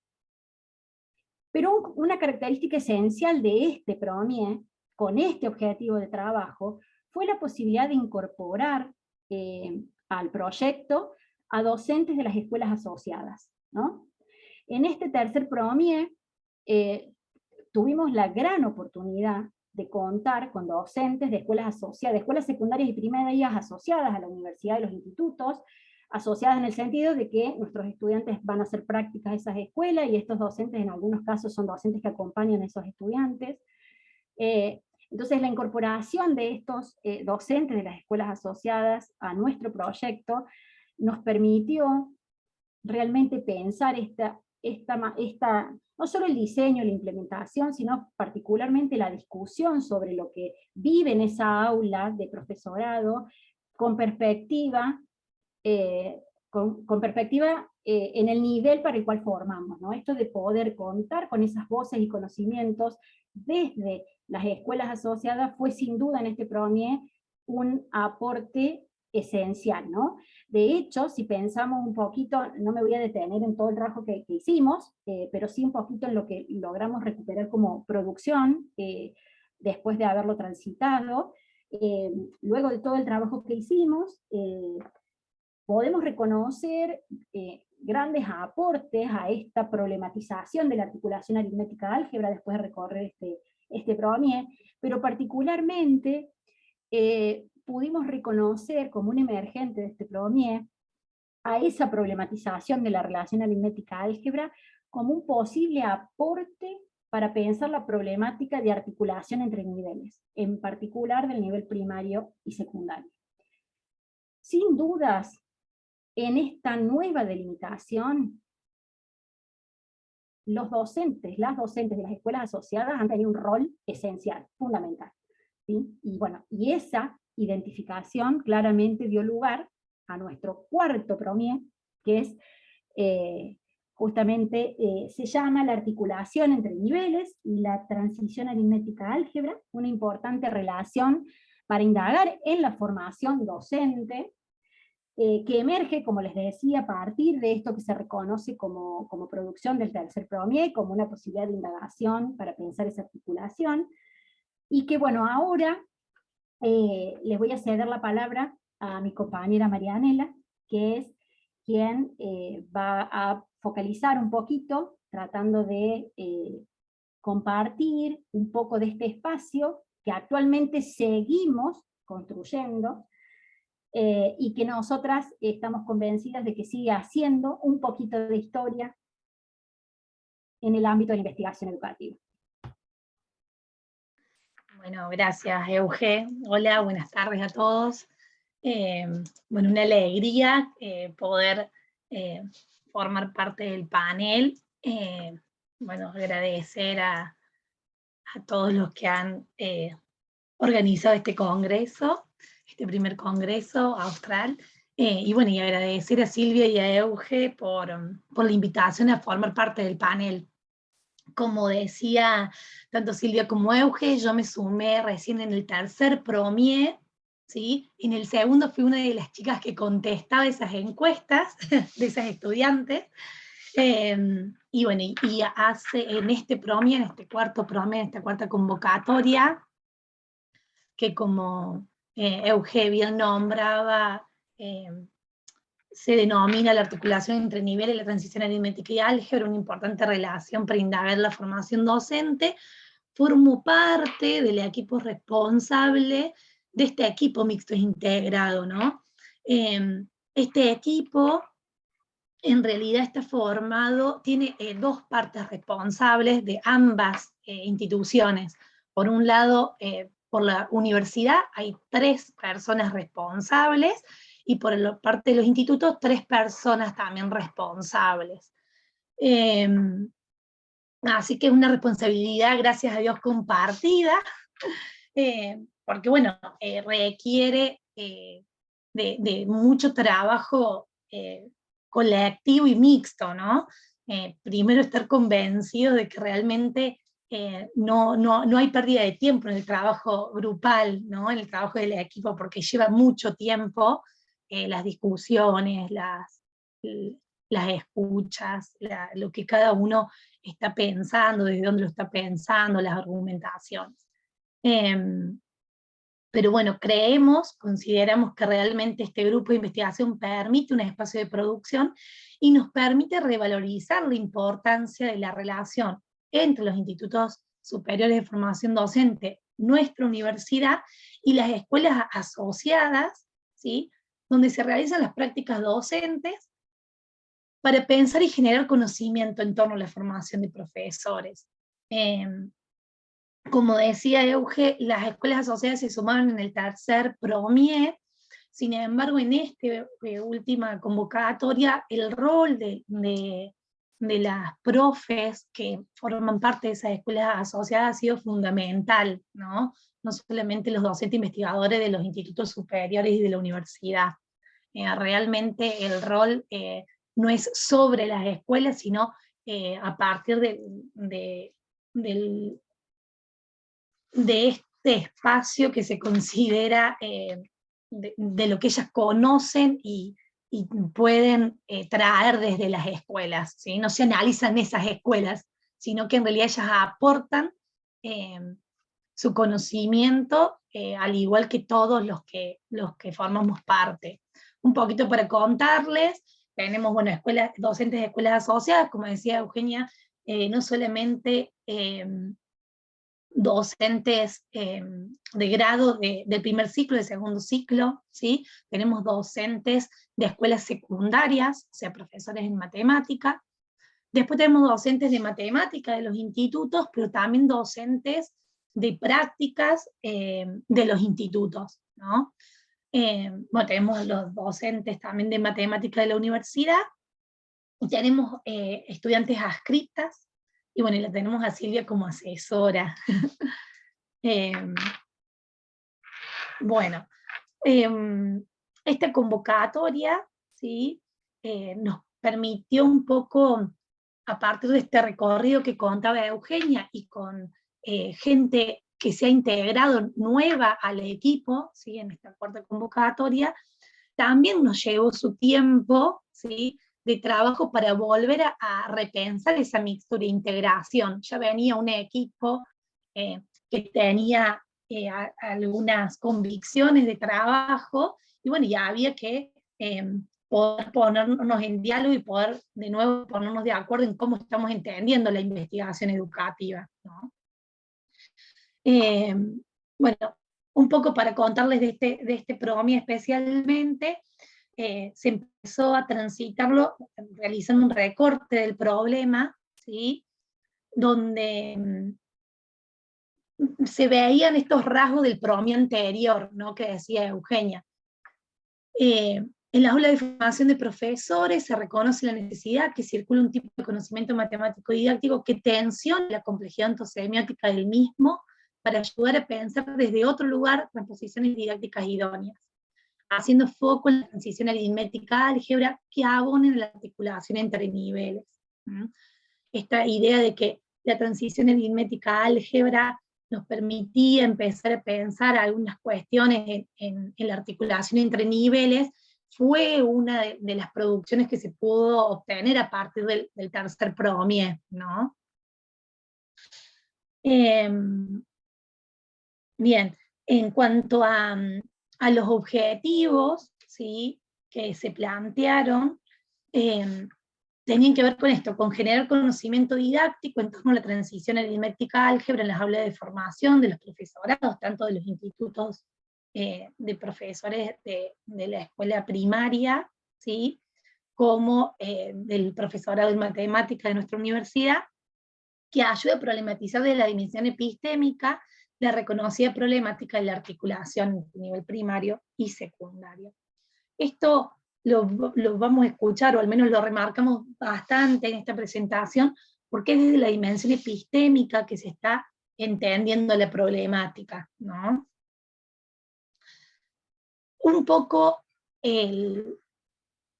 Pero una característica esencial de este premier, con este objetivo de trabajo, fue la posibilidad de incorporar al proyecto a docentes de las escuelas asociadas, ¿no? En este tercer premier tuvimos la gran oportunidad de contar con docentes de escuelas asociadas, de escuelas secundarias y primarias asociadas a la universidad y los institutos, asociadas en el sentido de que nuestros estudiantes van a hacer prácticas a esas escuelas, y estos docentes en algunos casos son docentes que acompañan a esos estudiantes. Entonces la incorporación de estos docentes de las escuelas asociadas a nuestro proyecto nos permitió realmente pensar no solo el diseño, la implementación, sino particularmente la discusión sobre lo que vive en esa aula de profesorado, con perspectiva, en el nivel para el cual formamos, ¿no? Esto de poder contar con esas voces y conocimientos desde las escuelas asociadas fue sin duda en este premier un aporte esencial, ¿no? De hecho, si pensamos un poquito, no me voy a detener en todo el trabajo que hicimos, pero sí un poquito en lo que logramos recuperar como producción, después de haberlo transitado. Luego de todo el trabajo que hicimos, podemos reconocer grandes aportes a esta problematización de la articulación aritmética álgebra después de recorrer este premier, pero particularmente pudimos reconocer como un emergente de este premier a esa problematización de la relación aritmética álgebra como un posible aporte para pensar la problemática de articulación entre niveles, en particular del nivel primario y secundario. Sin dudas, en esta nueva delimitación, los docentes, las docentes de las escuelas asociadas han tenido un rol esencial, fundamental, ¿sí? Y bueno, y esa identificación claramente dio lugar a nuestro cuarto premier, que es justamente, se llama la articulación entre niveles y la transición aritmética álgebra, una importante relación para indagar en la formación docente, que emerge, como les decía, a partir de esto que se reconoce como producción del tercer premier, como una posibilidad de indagación para pensar esa articulación, y que bueno, ahora les voy a ceder la palabra a mi compañera Marianela, que es quien va a focalizar un poquito, tratando de compartir un poco de este espacio que actualmente seguimos construyendo, y que nosotras estamos convencidas de que sigue haciendo un poquito de historia en el ámbito de la investigación educativa. Bueno, gracias, Euge. Hola, buenas tardes a todos. Bueno, una alegría poder formar parte del panel. Bueno, agradecer a todos los que han organizado este congreso, este primer congreso austral. Y bueno, y agradecer a Silvia y a Euge por la invitación a formar parte del panel. Como decía tanto Silvia como Euge, yo me sumé recién en el tercer PROMIE, ¿sí? En el segundo fui una de las chicas que contestaba esas encuestas de esas estudiantes. Y bueno, y en este PROMIE, en este cuarto PROMIE, en esta cuarta convocatoria, que como Euge bien nombraba, se denomina la articulación entre niveles, la transición aritmética y álgebra, una importante relación para indagar la formación docente. Formo parte del equipo responsable de este equipo mixto integrado, ¿no? Este equipo en realidad está formado, tiene dos partes responsables de ambas instituciones. Por un lado, por la universidad hay 3 personas responsables, y por la parte de los institutos, 3 personas también responsables. Así que es una responsabilidad, gracias a Dios, compartida, porque bueno, requiere de mucho trabajo colectivo y mixto, ¿no? Primero estar convencido de que realmente no hay pérdida de tiempo en el trabajo grupal, ¿no? En el trabajo del equipo, porque lleva mucho tiempo las discusiones, las escuchas, lo que cada uno está pensando, desde dónde lo está pensando, las argumentaciones. Pero bueno, consideramos que realmente este grupo de investigación permite un espacio de producción y nos permite revalorizar la importancia de la relación entre los institutos superiores de formación docente, nuestra universidad y las escuelas asociadas, ¿sí? Donde se realizan las prácticas docentes para pensar y generar conocimiento en torno a la formación de profesores. Como decía Euge, las escuelas asociadas se sumaron en el tercer PROMIE. Sin embargo, en esta última convocatoria, el rol de las profes que forman parte de esas escuelas asociadas ha sido fundamental, ¿no? No solamente los docentes investigadores de los institutos superiores y de la universidad. Realmente el rol no es sobre las escuelas, sino a partir del de este espacio que se considera de lo que ellas conocen y pueden traer desde las escuelas, ¿sí? No se analizan esas escuelas, sino que en realidad ellas aportan su conocimiento, al igual que todos los que formamos parte. Un poquito para contarles, tenemos, bueno, docentes de escuelas asociadas, como decía Eugenia, no solamente docentes de grado del primer ciclo, del segundo ciclo, ¿sí? Tenemos docentes de escuelas secundarias, o sea, profesores en matemática. Después tenemos docentes de matemática de los institutos, pero también docentes de prácticas de los institutos, ¿no? Bueno, tenemos los docentes también de matemática de la universidad, y tenemos estudiantes adscritas, y bueno, y la tenemos a Silvia como asesora. Bueno, esta convocatoria, ¿sí? Nos permitió un poco, a partir de este recorrido que contaba Eugenia, y con gente que se ha integrado nueva al equipo, ¿sí? En esta cuarta convocatoria, también nos llevó su tiempo, ¿sí? De trabajo para volver a repensar esa mixtura e integración. Ya venía un equipo que tenía algunas convicciones de trabajo, y bueno, ya había que poder ponernos en diálogo y poder de nuevo ponernos de acuerdo en cómo estamos entendiendo la investigación educativa, ¿no? Bueno, un poco para contarles de este PROMIE especialmente, se empezó a transitarlo realizando un recorte del problema, ¿sí? Donde se veían estos rasgos del promio anterior, ¿no?, que decía Eugenia. En las aulas de formación de profesores se reconoce la necesidad que circule un tipo de conocimiento matemático didáctico que tensione la complejidad ontosemiótica del mismo para ayudar a pensar desde otro lugar transposiciones didácticas idóneas, haciendo foco en la transición aritmética álgebra que abonen la articulación entre niveles. Esta idea de que la transición aritmética álgebra nos permitía empezar a pensar algunas cuestiones en la articulación entre niveles, fue una de las producciones que se pudo obtener a partir del tercer PROMIE, ¿no? Bien, en cuanto a los objetivos, ¿sí?, que se plantearon, tenían que ver con esto, con generar conocimiento didáctico en torno a la transición aritmética álgebra en las aulas de formación de los profesorados, tanto de los institutos de profesores de la escuela primaria, ¿sí?, como del profesorado de matemática de nuestra universidad, que ayude a problematizar desde la dimensión epistémica la reconocida problemática de la articulación a nivel primario y secundario. Esto lo vamos a escuchar, o al menos lo remarcamos bastante en esta presentación, porque es desde la dimensión epistémica que se está entendiendo la problemática, ¿no? Un poco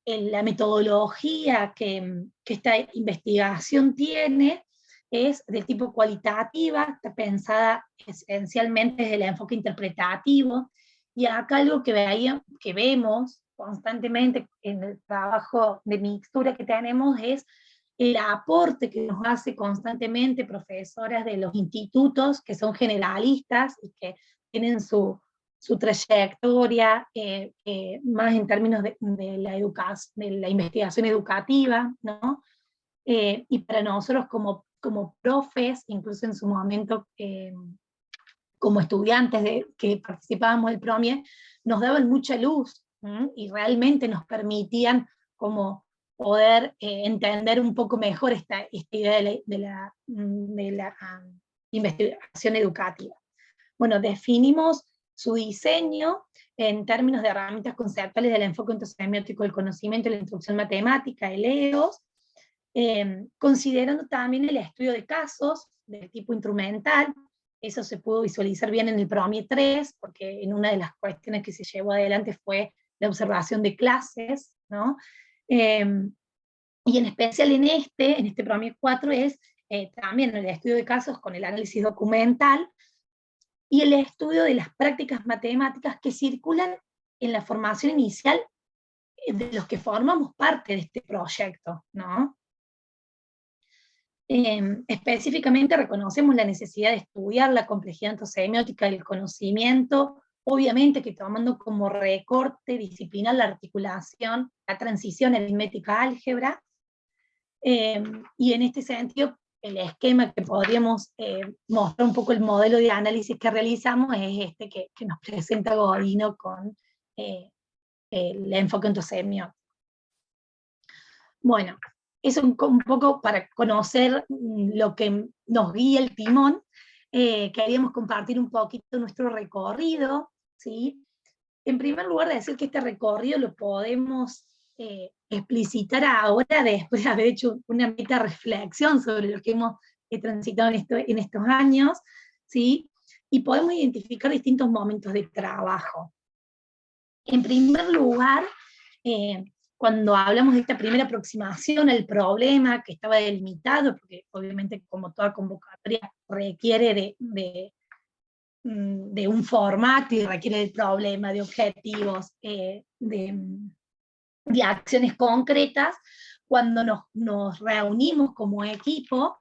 la metodología que esta investigación tiene es de tipo cualitativa, está pensada esencialmente desde el enfoque interpretativo, y acá algo que vemos constantemente en el trabajo de mixtura que tenemos es el aporte que nos hace constantemente profesoras de los institutos que son generalistas y que tienen su trayectoria más en términos de la investigación educativa, ¿no? Y para nosotros como profes, incluso en su momento como estudiantes que participábamos del PROMIE, nos daban mucha luz, y realmente nos permitían como poder entender un poco mejor esta idea de la investigación educativa. Bueno, definimos su diseño en términos de herramientas conceptuales del enfoque ontosemiótico del conocimiento y la instrucción matemática, el EOS, considerando también el estudio de casos del tipo instrumental. Eso se pudo visualizar bien en el PROMIE 3, porque en una de las cuestiones que se llevó adelante fue la observación de clases, ¿no? Y en especial en este PROMIE 4 es también el estudio de casos con el análisis documental, y el estudio de las prácticas matemáticas que circulan en la formación inicial de los que formamos parte de este proyecto, ¿no? Específicamente reconocemos la necesidad de estudiar la complejidad ontosemiótica del conocimiento, obviamente que tomando como recorte disciplinar la articulación, la transición aritmética álgebra, y en este sentido el esquema que podríamos mostrar un poco el modelo de análisis que realizamos es este que nos presenta Godino con el enfoque ontosemiótico. Bueno, eso un poco para conocer lo que nos guía el timón. Queríamos compartir un poquito nuestro recorrido, ¿sí? En primer lugar, decir que este recorrido lo podemos explicitar ahora después de haber hecho una meta reflexión sobre lo que hemos transitado en estos años, ¿sí? Y podemos identificar distintos momentos de trabajo. En primer lugar, cuando hablamos de esta primera aproximación al problema que estaba delimitado, porque obviamente como toda convocatoria requiere de un formato y requiere del problema, de objetivos, de acciones concretas, cuando nos reunimos como equipo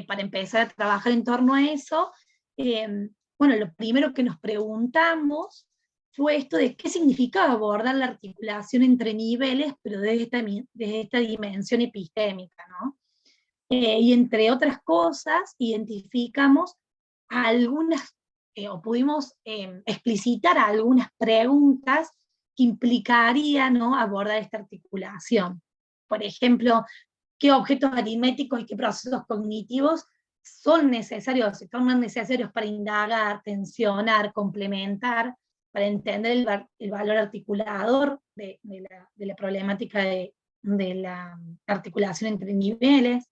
para empezar a trabajar en torno a eso, bueno, lo primero que nos preguntamos fue esto de qué significaba abordar la articulación entre niveles, pero desde esta dimensión epistémica, ¿no? Y entre otras cosas, identificamos algunas, o pudimos explicitar algunas preguntas que implicaría, ¿no?, abordar esta articulación. Por ejemplo, ¿qué objetos aritméticos y qué procesos cognitivos son necesarios, se tornan necesarios para indagar, tensionar, complementar, para entender el valor articulador de la problemática de la articulación entre niveles.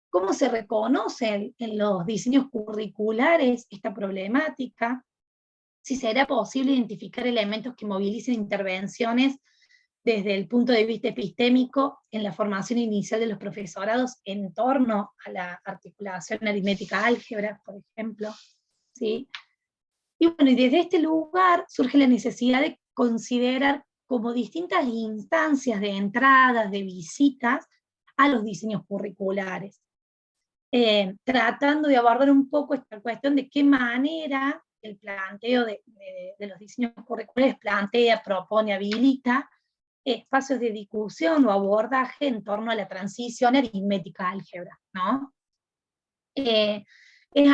¿Cómo se reconoce en los diseños curriculares esta problemática? Si será posible identificar elementos que movilicen intervenciones desde el punto de vista epistémico en la formación inicial de los profesorados en torno a la articulación aritmética álgebra, por ejemplo, ¿sí? Y bueno, y desde este lugar surge la necesidad de considerar como distintas instancias de entradas, de visitas a los diseños curriculares, tratando de abordar un poco esta cuestión de qué manera el planteo de los diseños curriculares plantea, propone, habilita espacios de discusión o abordaje en torno a la transición aritmética álgebra, ¿no? Es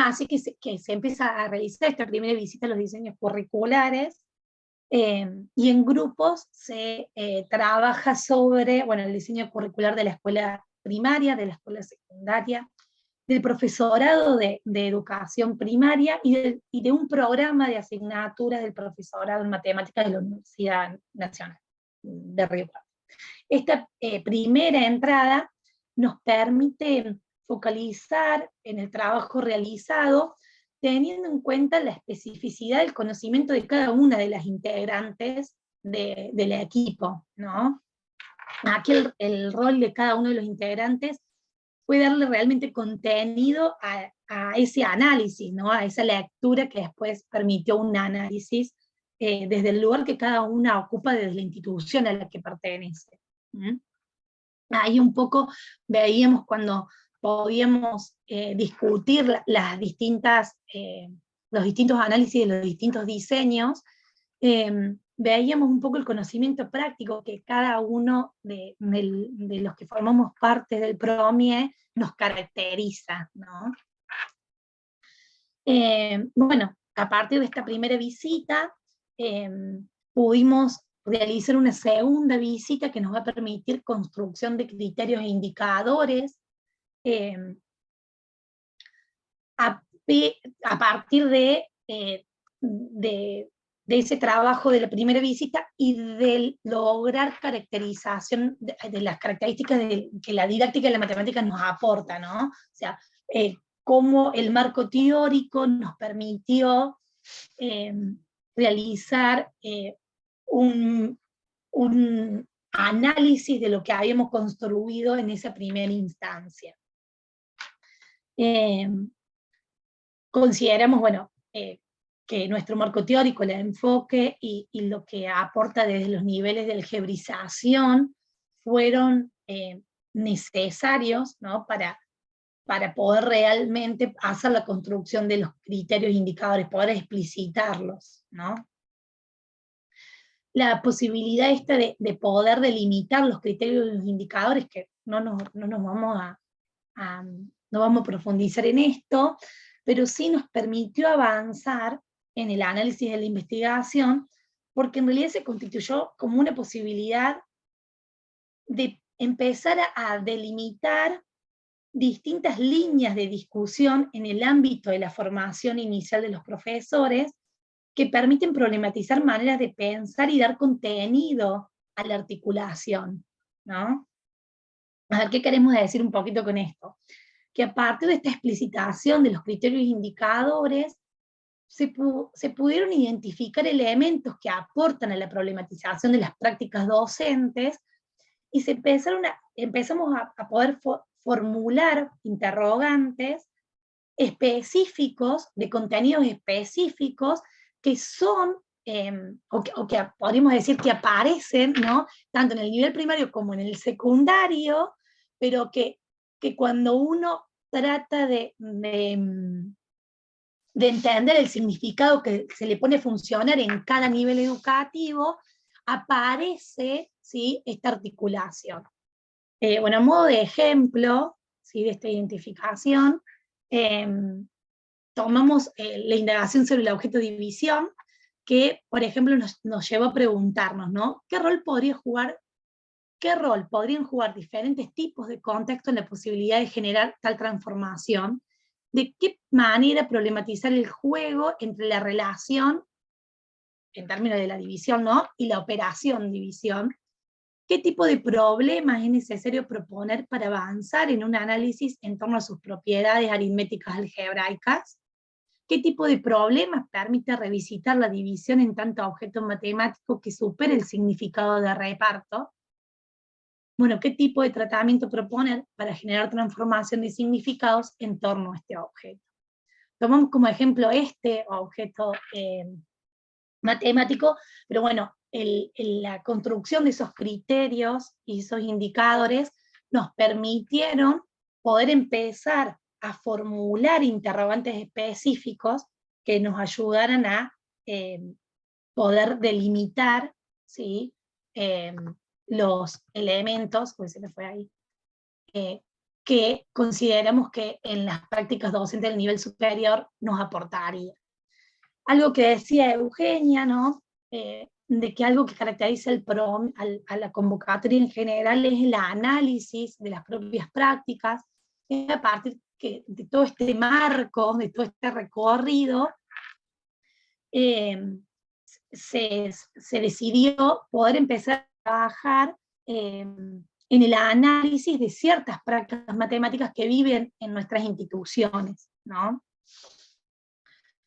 así que se empieza a realizar esta primera visita a los diseños curriculares, y en grupos se trabaja sobre, bueno, el diseño curricular de la escuela primaria, de la escuela secundaria, del profesorado de educación primaria y de un programa de asignaturas del profesorado en matemáticas de la Universidad Nacional de Río Cuarto. Esta primera entrada nos permite focalizar en el trabajo realizado, teniendo en cuenta la especificidad del conocimiento de cada una de las integrantes del equipo, ¿no? Aquí el rol de cada uno de los integrantes puede darle realmente contenido a ese análisis, ¿no? A esa lectura que después permitió un análisis desde el lugar que cada una ocupa desde la institución a la que pertenece. Ahí un poco veíamos cuando podíamos discutir los distintos análisis de los distintos diseños, veíamos un poco el conocimiento práctico que cada uno de los que formamos parte del PROMIE nos caracteriza, ¿no? Bueno, a partir de esta primera visita, pudimos realizar una segunda visita que nos va a permitir construcción de criterios e indicadores, a partir de ese trabajo de la primera visita y de lograr caracterización de las características que la didáctica de la matemática nos aporta, ¿no? O sea, cómo el marco teórico nos permitió realizar un análisis de lo que habíamos construido en esa primera instancia. Consideramos, bueno, que nuestro marco teórico, el enfoque y lo que aporta desde los niveles de algebrización fueron necesarios, ¿no? para poder realmente hacer la construcción de los criterios e indicadores, poder explicitarlos, ¿no? La posibilidad esta de poder delimitar los criterios y los indicadores, que no vamos a profundizar en esto, pero sí nos permitió avanzar en el análisis de la investigación, porque en realidad se constituyó como una posibilidad de empezar a delimitar distintas líneas de discusión en el ámbito de la formación inicial de los profesores, que permiten problematizar maneras de pensar y dar contenido a la articulación, ¿no? A ver, ¿qué queremos decir un poquito con esto? Que a partir de esta explicitación de los criterios e indicadores, se pudieron identificar elementos que aportan a la problematización de las prácticas docentes, y empezamos a poder formular interrogantes específicos, de contenidos específicos, que son, o que podríamos decir que aparecen, ¿no? Tanto en el nivel primario como en el secundario, pero que cuando uno trata de entender el significado que se le pone a funcionar en cada nivel educativo, aparece, ¿sí?, esta articulación. Bueno, a modo de ejemplo, ¿sí?, de esta identificación, tomamos la indagación sobre el objeto de división, que, por ejemplo, nos llevó a preguntarnos, ¿no? ¿Qué rol podrían jugar diferentes tipos de contexto en la posibilidad de generar tal transformación? de qué manera problematizar el juego entre la relación, en términos de la división, ¿no?, y la operación división. ¿Qué tipo de problemas es necesario proponer para avanzar en un análisis en torno a sus propiedades aritméticas algebraicas? ¿Qué tipo de problemas permite revisitar la división en tanto objeto matemático que supere el significado de reparto? Bueno, ¿qué tipo de tratamiento proponer para generar transformación de significados en torno a este objeto? Tomamos como ejemplo este objeto matemático, pero bueno, la construcción de esos criterios y esos indicadores nos permitieron poder empezar a formular interrogantes específicos que nos ayudaran a poder delimitar, ¿sí?, los elementos, pues se me fue ahí, que consideramos que en las prácticas docentes del nivel superior nos aportaría. Algo que decía Eugenia, ¿no?, de que algo que caracteriza a la convocatoria en general es el análisis de las propias prácticas, a partir de todo este marco, de todo este recorrido, se decidió poder empezar a trabajar en el análisis de ciertas prácticas matemáticas que viven en nuestras instituciones, ¿no?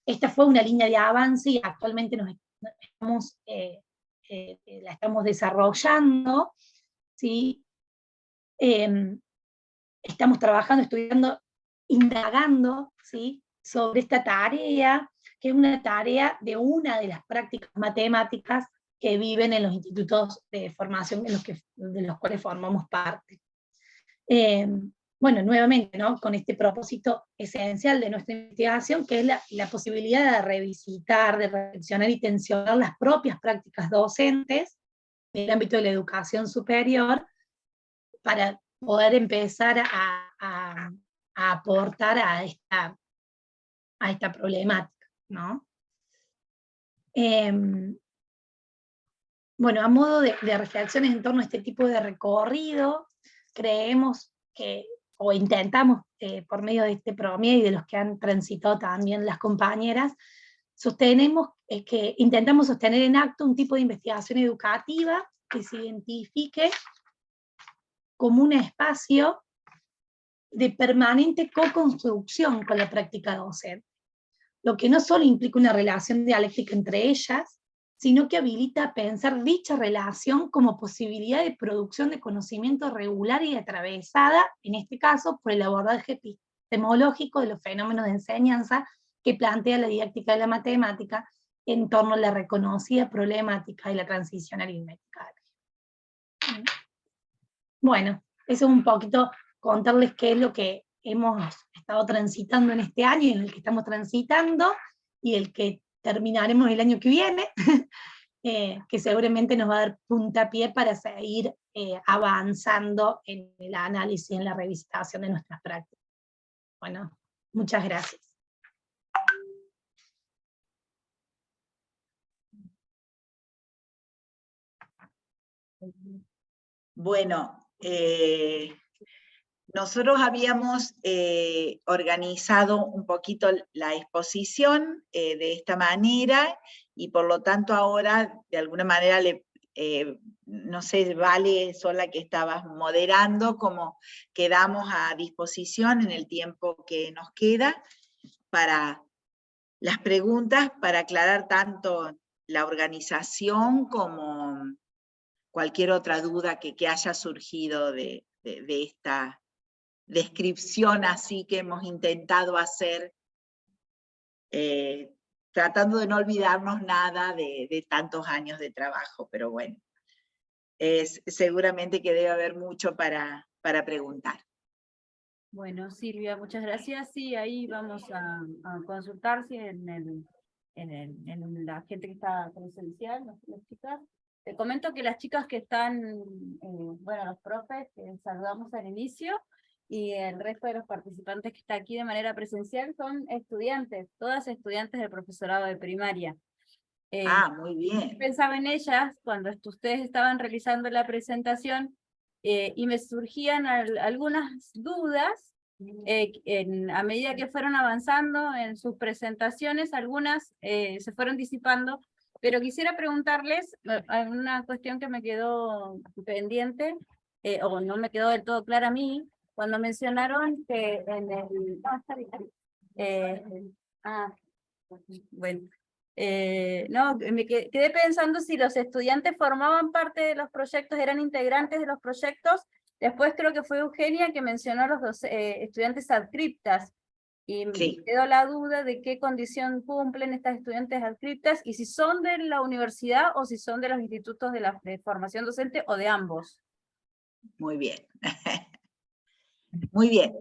Esta fue una línea de avance y actualmente la estamos desarrollando, ¿sí? Estamos trabajando, estudiando, indagando, ¿sí?, sobre esta tarea, que es una tarea de una de las prácticas matemáticas que viven en los institutos de formación de los cuales formamos parte. Bueno, nuevamente, ¿no?, con este propósito esencial de nuestra investigación, que es la posibilidad de revisitar, de reflexionar y tensionar las propias prácticas docentes en el ámbito de la educación superior, para poder empezar a aportar a esta problemática, ¿no? Bueno, a modo de reflexiones en torno a este tipo de recorrido, creemos que, o intentamos, por medio de este promedio y de los que han transitado también las compañeras, intentamos sostener en acto un tipo de investigación educativa que se identifique como un espacio de permanente co-construcción con la práctica docente, lo que no solo implica una relación dialéctica entre ellas, sino que habilita a pensar dicha relación como posibilidad de producción de conocimiento regular y atravesada, en este caso, por el abordaje epistemológico de los fenómenos de enseñanza que plantea la didáctica de la matemática en torno a la reconocida problemática de la transición aritmética. Bueno, eso es un poquito contarles qué es lo que hemos estado transitando en este año y en el que estamos transitando, y el que terminaremos el año que viene, que seguramente nos va a dar puntapié para seguir avanzando en el análisis, en la revisitación de nuestras prácticas. Bueno, muchas gracias. Bueno, nosotros habíamos organizado un poquito la exposición de esta manera, y por lo tanto ahora, de alguna manera, no sé, Vale, Sola, que estabas moderando, como quedamos a disposición en el tiempo que nos queda para las preguntas, para aclarar tanto la organización como cualquier otra duda que haya surgido de esta descripción así que hemos intentado hacer, tratando de no olvidarnos nada de tantos años de trabajo, pero bueno, seguramente que debe haber mucho para preguntar. Bueno, Silvia, muchas gracias. Sí, ahí vamos a consultar si en la gente que está presencial, las chicas. Te comento que las chicas que están, bueno, los profes, que saludamos al inicio, y el resto de los participantes que están aquí de manera presencial son estudiantes, todas estudiantes del profesorado de primaria. Muy bien. Pensaba en ellas cuando ustedes estaban realizando la presentación, y me surgían algunas dudas a medida que fueron avanzando en sus presentaciones, algunas se fueron disipando, pero quisiera preguntarles una cuestión que me quedó pendiente, o no me quedó del todo clara a mí, cuando mencionaron que en el... bueno, no, me quedé pensando si los estudiantes formaban parte de los proyectos, eran integrantes de los proyectos. Después creo que fue Eugenia que mencionó a los estudiantes adscriptas, y Sí. me quedó la duda de qué condición cumplen estas estudiantes adscriptas, y si son de la universidad o si son de los institutos de formación docente, o de ambos. Muy bien. Muy bien.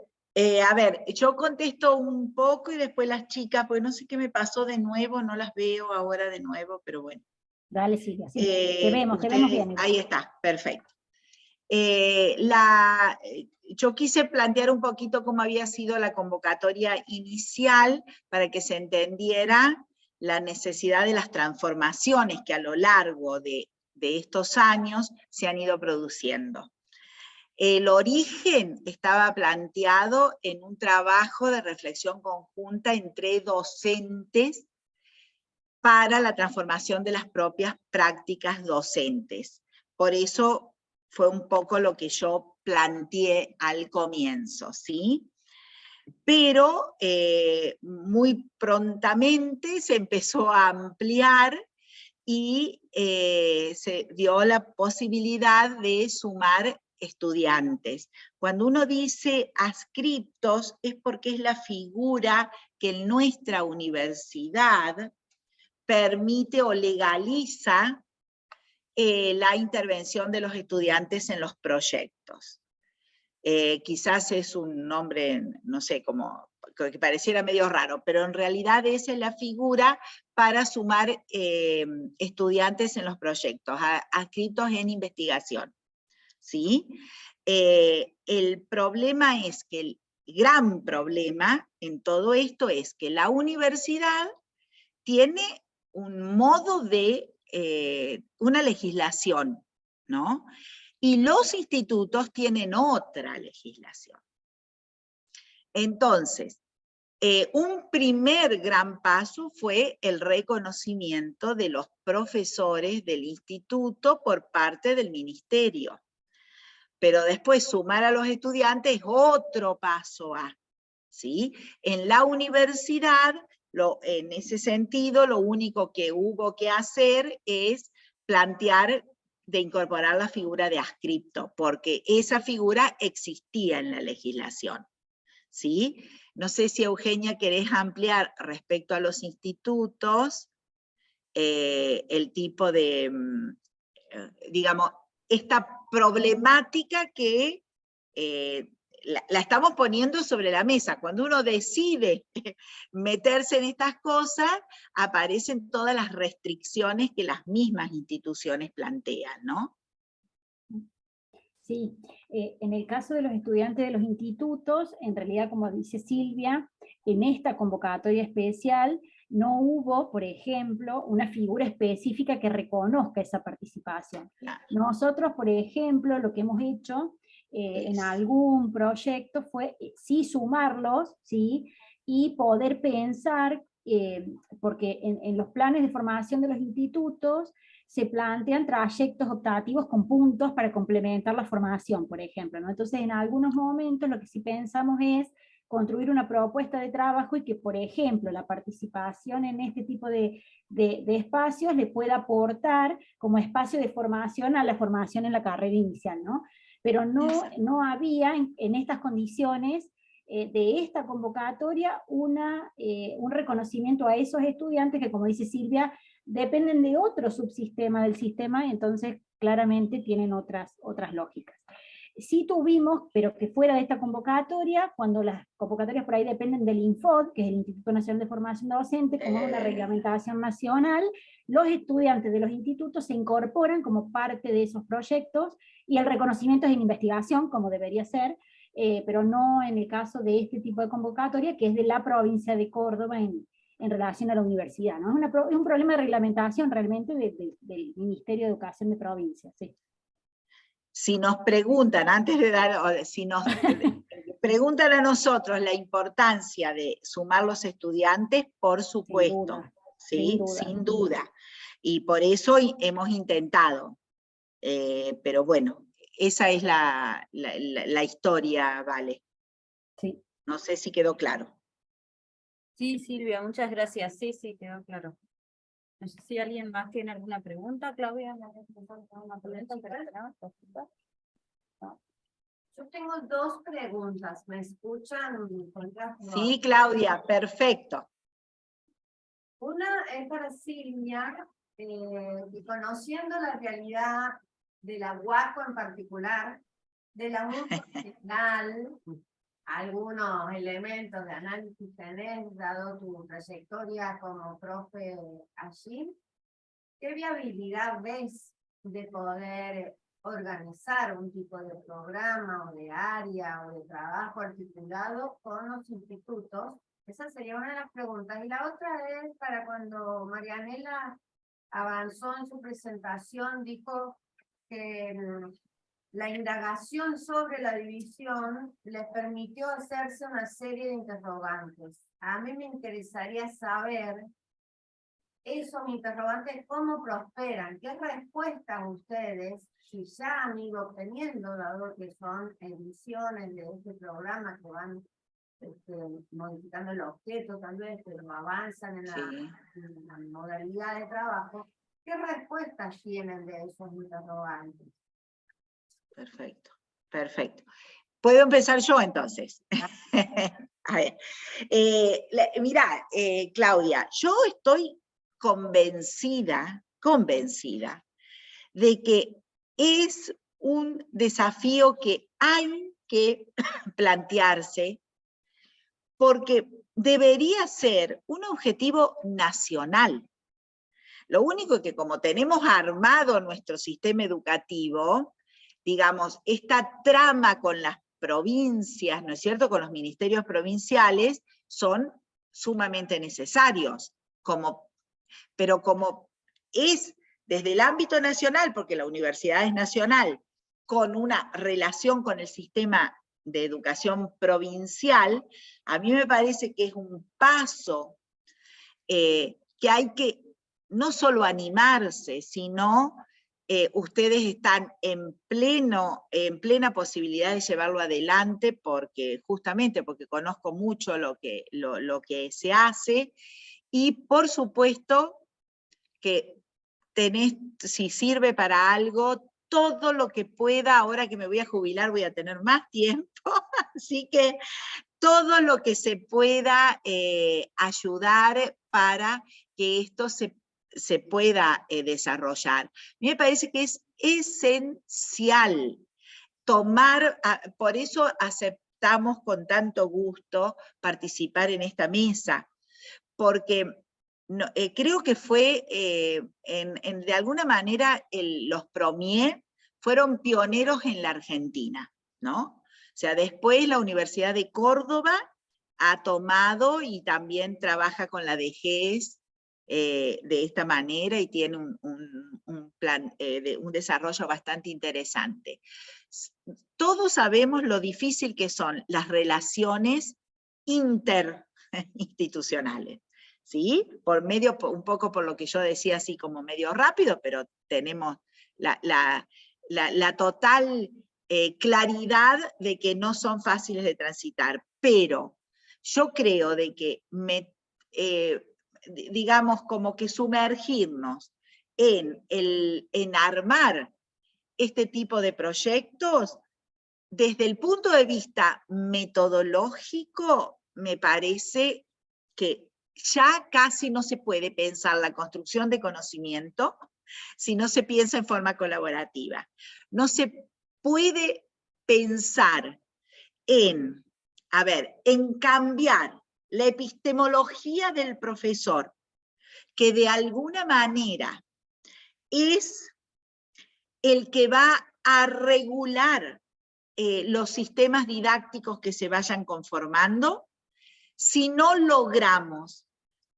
A ver, yo contesto un poco y después las chicas, porque no sé qué me pasó de nuevo, no las veo ahora de nuevo, pero bueno. Dale, Silvia, sí, te vemos bien. Ahí está, perfecto. Yo quise plantear un poquito cómo había sido la convocatoria inicial para que se entendiera la necesidad de las transformaciones que a lo largo de estos años se han ido produciendo. El origen estaba planteado en un trabajo de reflexión conjunta entre docentes para la transformación de las propias prácticas docentes. Por eso fue un poco lo que yo planteé al comienzo, ¿sí? Pero muy prontamente se empezó a ampliar y se dio la posibilidad de sumar estudiantes. Cuando uno dice adscriptos es porque es la figura que en nuestra universidad permite o legaliza la intervención de los estudiantes en los proyectos. Quizás es un nombre, no sé, como que pareciera medio raro, pero en realidad esa es la figura para sumar estudiantes en los proyectos, adscritos en investigación. ¿Sí? El problema es que el gran problema en todo esto es que la universidad tiene un modo de, una legislación, ¿no? Y los institutos tienen otra legislación. Entonces, un primer gran paso fue el reconocimiento de los profesores del instituto por parte del ministerio. Pero después sumar a los estudiantes es otro paso a, ¿sí? En la universidad, en ese sentido, lo único que hubo que hacer es plantear de incorporar la figura de adscripto, porque esa figura existía en la legislación, ¿sí? No sé si, Eugenia, querés ampliar respecto a los institutos, el tipo de, digamos, esta problemática que la estamos poniendo sobre la mesa. Cuando uno decide meterse en estas cosas, aparecen todas las restricciones que las mismas instituciones plantean, ¿no? Sí, en el caso de los estudiantes de los institutos, en realidad, como dice Silvia, en esta convocatoria especial no hubo, por ejemplo, una figura específica que reconozca esa participación. Claro. Nosotros, por ejemplo, lo que hemos hecho en algún proyecto fue sí sumarlos, ¿sí? Y poder pensar, porque en los planes de formación de los institutos se plantean trayectos optativos con puntos para complementar la formación, por ejemplo, ¿no? Entonces, en algunos momentos lo que sí pensamos es construir una propuesta de trabajo y que, por ejemplo, la participación en este tipo de espacios le pueda aportar como espacio de formación a la formación en la carrera inicial, ¿no? Pero no había en estas condiciones de esta convocatoria un reconocimiento a esos estudiantes que, como dice Silvia, dependen de otro subsistema del sistema, y entonces claramente tienen otras lógicas. Sí tuvimos, pero que fuera de esta convocatoria, cuando las convocatorias por ahí dependen del INFOD, que es el Instituto Nacional de Formación Docente, como una reglamentación nacional, los estudiantes de los institutos se incorporan como parte de esos proyectos, y el reconocimiento es en investigación, como debería ser, pero no en el caso de este tipo de convocatoria, que es de la provincia de Córdoba en relación a la universidad, ¿no? Es un problema de reglamentación realmente del Ministerio de Educación de provincia, sí. Si nos preguntan, antes de dar, si nos Preguntan a nosotros la importancia de sumar los estudiantes, por supuesto, ¿sí? Sin duda. Y por eso hemos intentado. Pero bueno, esa es la historia, Vale. Sí. No sé si quedó claro. Sí, Silvia, muchas gracias. Sí, sí, quedó claro. No sé si alguien más tiene alguna pregunta, Claudia. Yo tengo dos preguntas. ¿Me escuchan? Sí, Claudia, perfecto. Una es para Silvia, y conociendo la realidad de la UACO en particular, de la UNCO en general, algunos elementos de análisis tenés, dado tu trayectoria como profe allí, ¿qué viabilidad ves de poder organizar un tipo de programa o de área o de trabajo articulado con los institutos? Esa sería una de las preguntas. Y la otra es para cuando Marianela avanzó en su presentación, dijo que la indagación sobre la división les permitió hacerse una serie de interrogantes. A mí me interesaría saber, eso mi interrogante es cómo prosperan, qué respuestas ustedes, si ya han ido obteniendo, dado que son ediciones de este programa que van modificando el objeto tal vez, pero avanzan en la modalidad de trabajo, ¿qué respuestas tienen de esos interrogantes? Perfecto, perfecto. ¿Puedo empezar yo entonces? A ver, mirá, Claudia, yo estoy convencida de que es un desafío que hay que plantearse porque debería ser un objetivo nacional. Lo único que como tenemos armado nuestro sistema educativo, digamos, esta trama con las provincias, ¿no es cierto?, con los ministerios provinciales, son sumamente necesarios, pero como es desde el ámbito nacional, porque la universidad es nacional, con una relación con el sistema de educación provincial, a mí me parece que es un paso que hay que no solo animarse, sino ustedes están en plena posibilidad de llevarlo adelante, justamente porque conozco mucho lo que se hace, y por supuesto que tenés, si sirve para algo, todo lo que pueda. Ahora que me voy a jubilar voy a tener más tiempo, así que todo lo que se pueda ayudar para que esto se pueda desarrollar. A mí me parece que es esencial por eso aceptamos con tanto gusto participar en esta mesa, porque creo que fue, de alguna manera, los PROMIE fueron pioneros en la Argentina, ¿no? O sea, después la Universidad de Córdoba ha tomado y también trabaja con la DGES de esta manera y tiene un plan, un desarrollo bastante interesante. Todos sabemos lo difícil que son las relaciones interinstitucionales. ¿Sí? Un poco por lo que yo decía así como medio rápido, pero tenemos la total claridad de que no son fáciles de transitar. Pero yo creo de que, digamos, como que sumergirnos en armar este tipo de proyectos, desde el punto de vista metodológico, me parece que ya casi no se puede pensar la construcción de conocimiento si no se piensa en forma colaborativa. No se puede pensar en cambiar la epistemología del profesor, que de alguna manera es el que va a regular los sistemas didácticos que se vayan conformando, si no logramos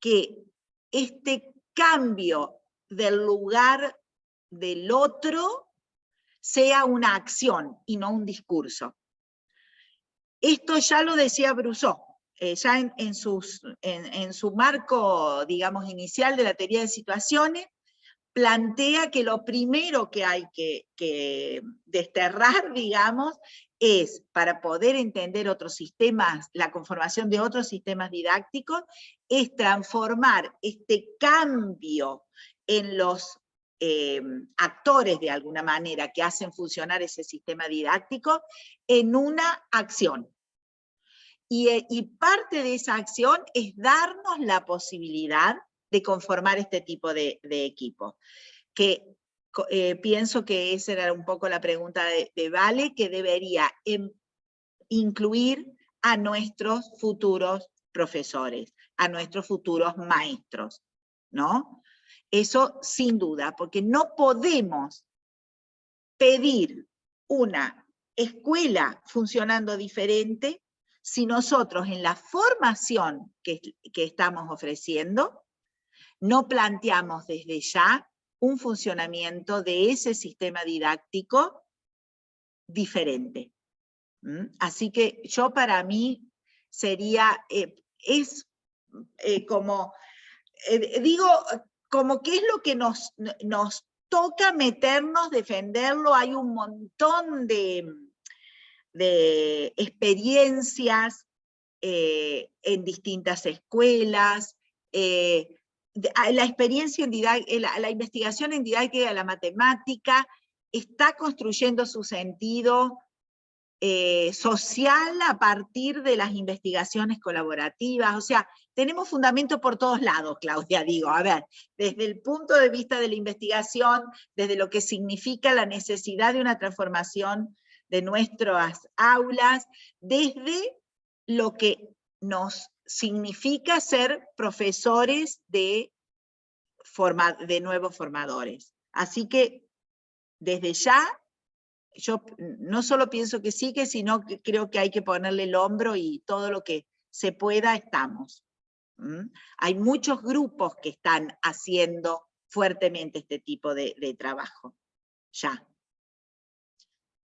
que este cambio del lugar del otro sea una acción y no un discurso. Esto ya lo decía Brousseau, ya en su marco, digamos, inicial de la teoría de situaciones, plantea que lo primero que hay que desterrar, digamos, es, para poder entender otros sistemas, la conformación de otros sistemas didácticos, es transformar este cambio en los actores, de alguna manera, que hacen funcionar ese sistema didáctico, en una acción. Y parte de esa acción es darnos la posibilidad de conformar este tipo de equipos. Que pienso que esa era un poco la pregunta de Vale, que debería incluir a nuestros futuros profesores, a nuestros futuros maestros, ¿no? Eso sin duda, porque no podemos pedir una escuela funcionando diferente si nosotros en la formación que estamos ofreciendo no planteamos desde ya un funcionamiento de ese sistema didáctico diferente. Así que yo, para mí, sería, digo, como que es lo que nos toca meternos, defenderlo. Hay un montón de experiencias en distintas escuelas, la experiencia la investigación en didáctica de la matemática está construyendo su sentido social a partir de las investigaciones colaborativas. O sea, tenemos fundamento por todos lados, Claudia, digo, a ver, desde el punto de vista de la investigación, desde lo que significa la necesidad de una transformación de nuestras aulas, desde lo que nos significa ser profesores de nuevos formadores. Así que, desde ya, yo no solo pienso que sí, sino que creo que hay que ponerle el hombro, y todo lo que se pueda estamos. Hay muchos grupos que están haciendo fuertemente este tipo de trabajo, ya.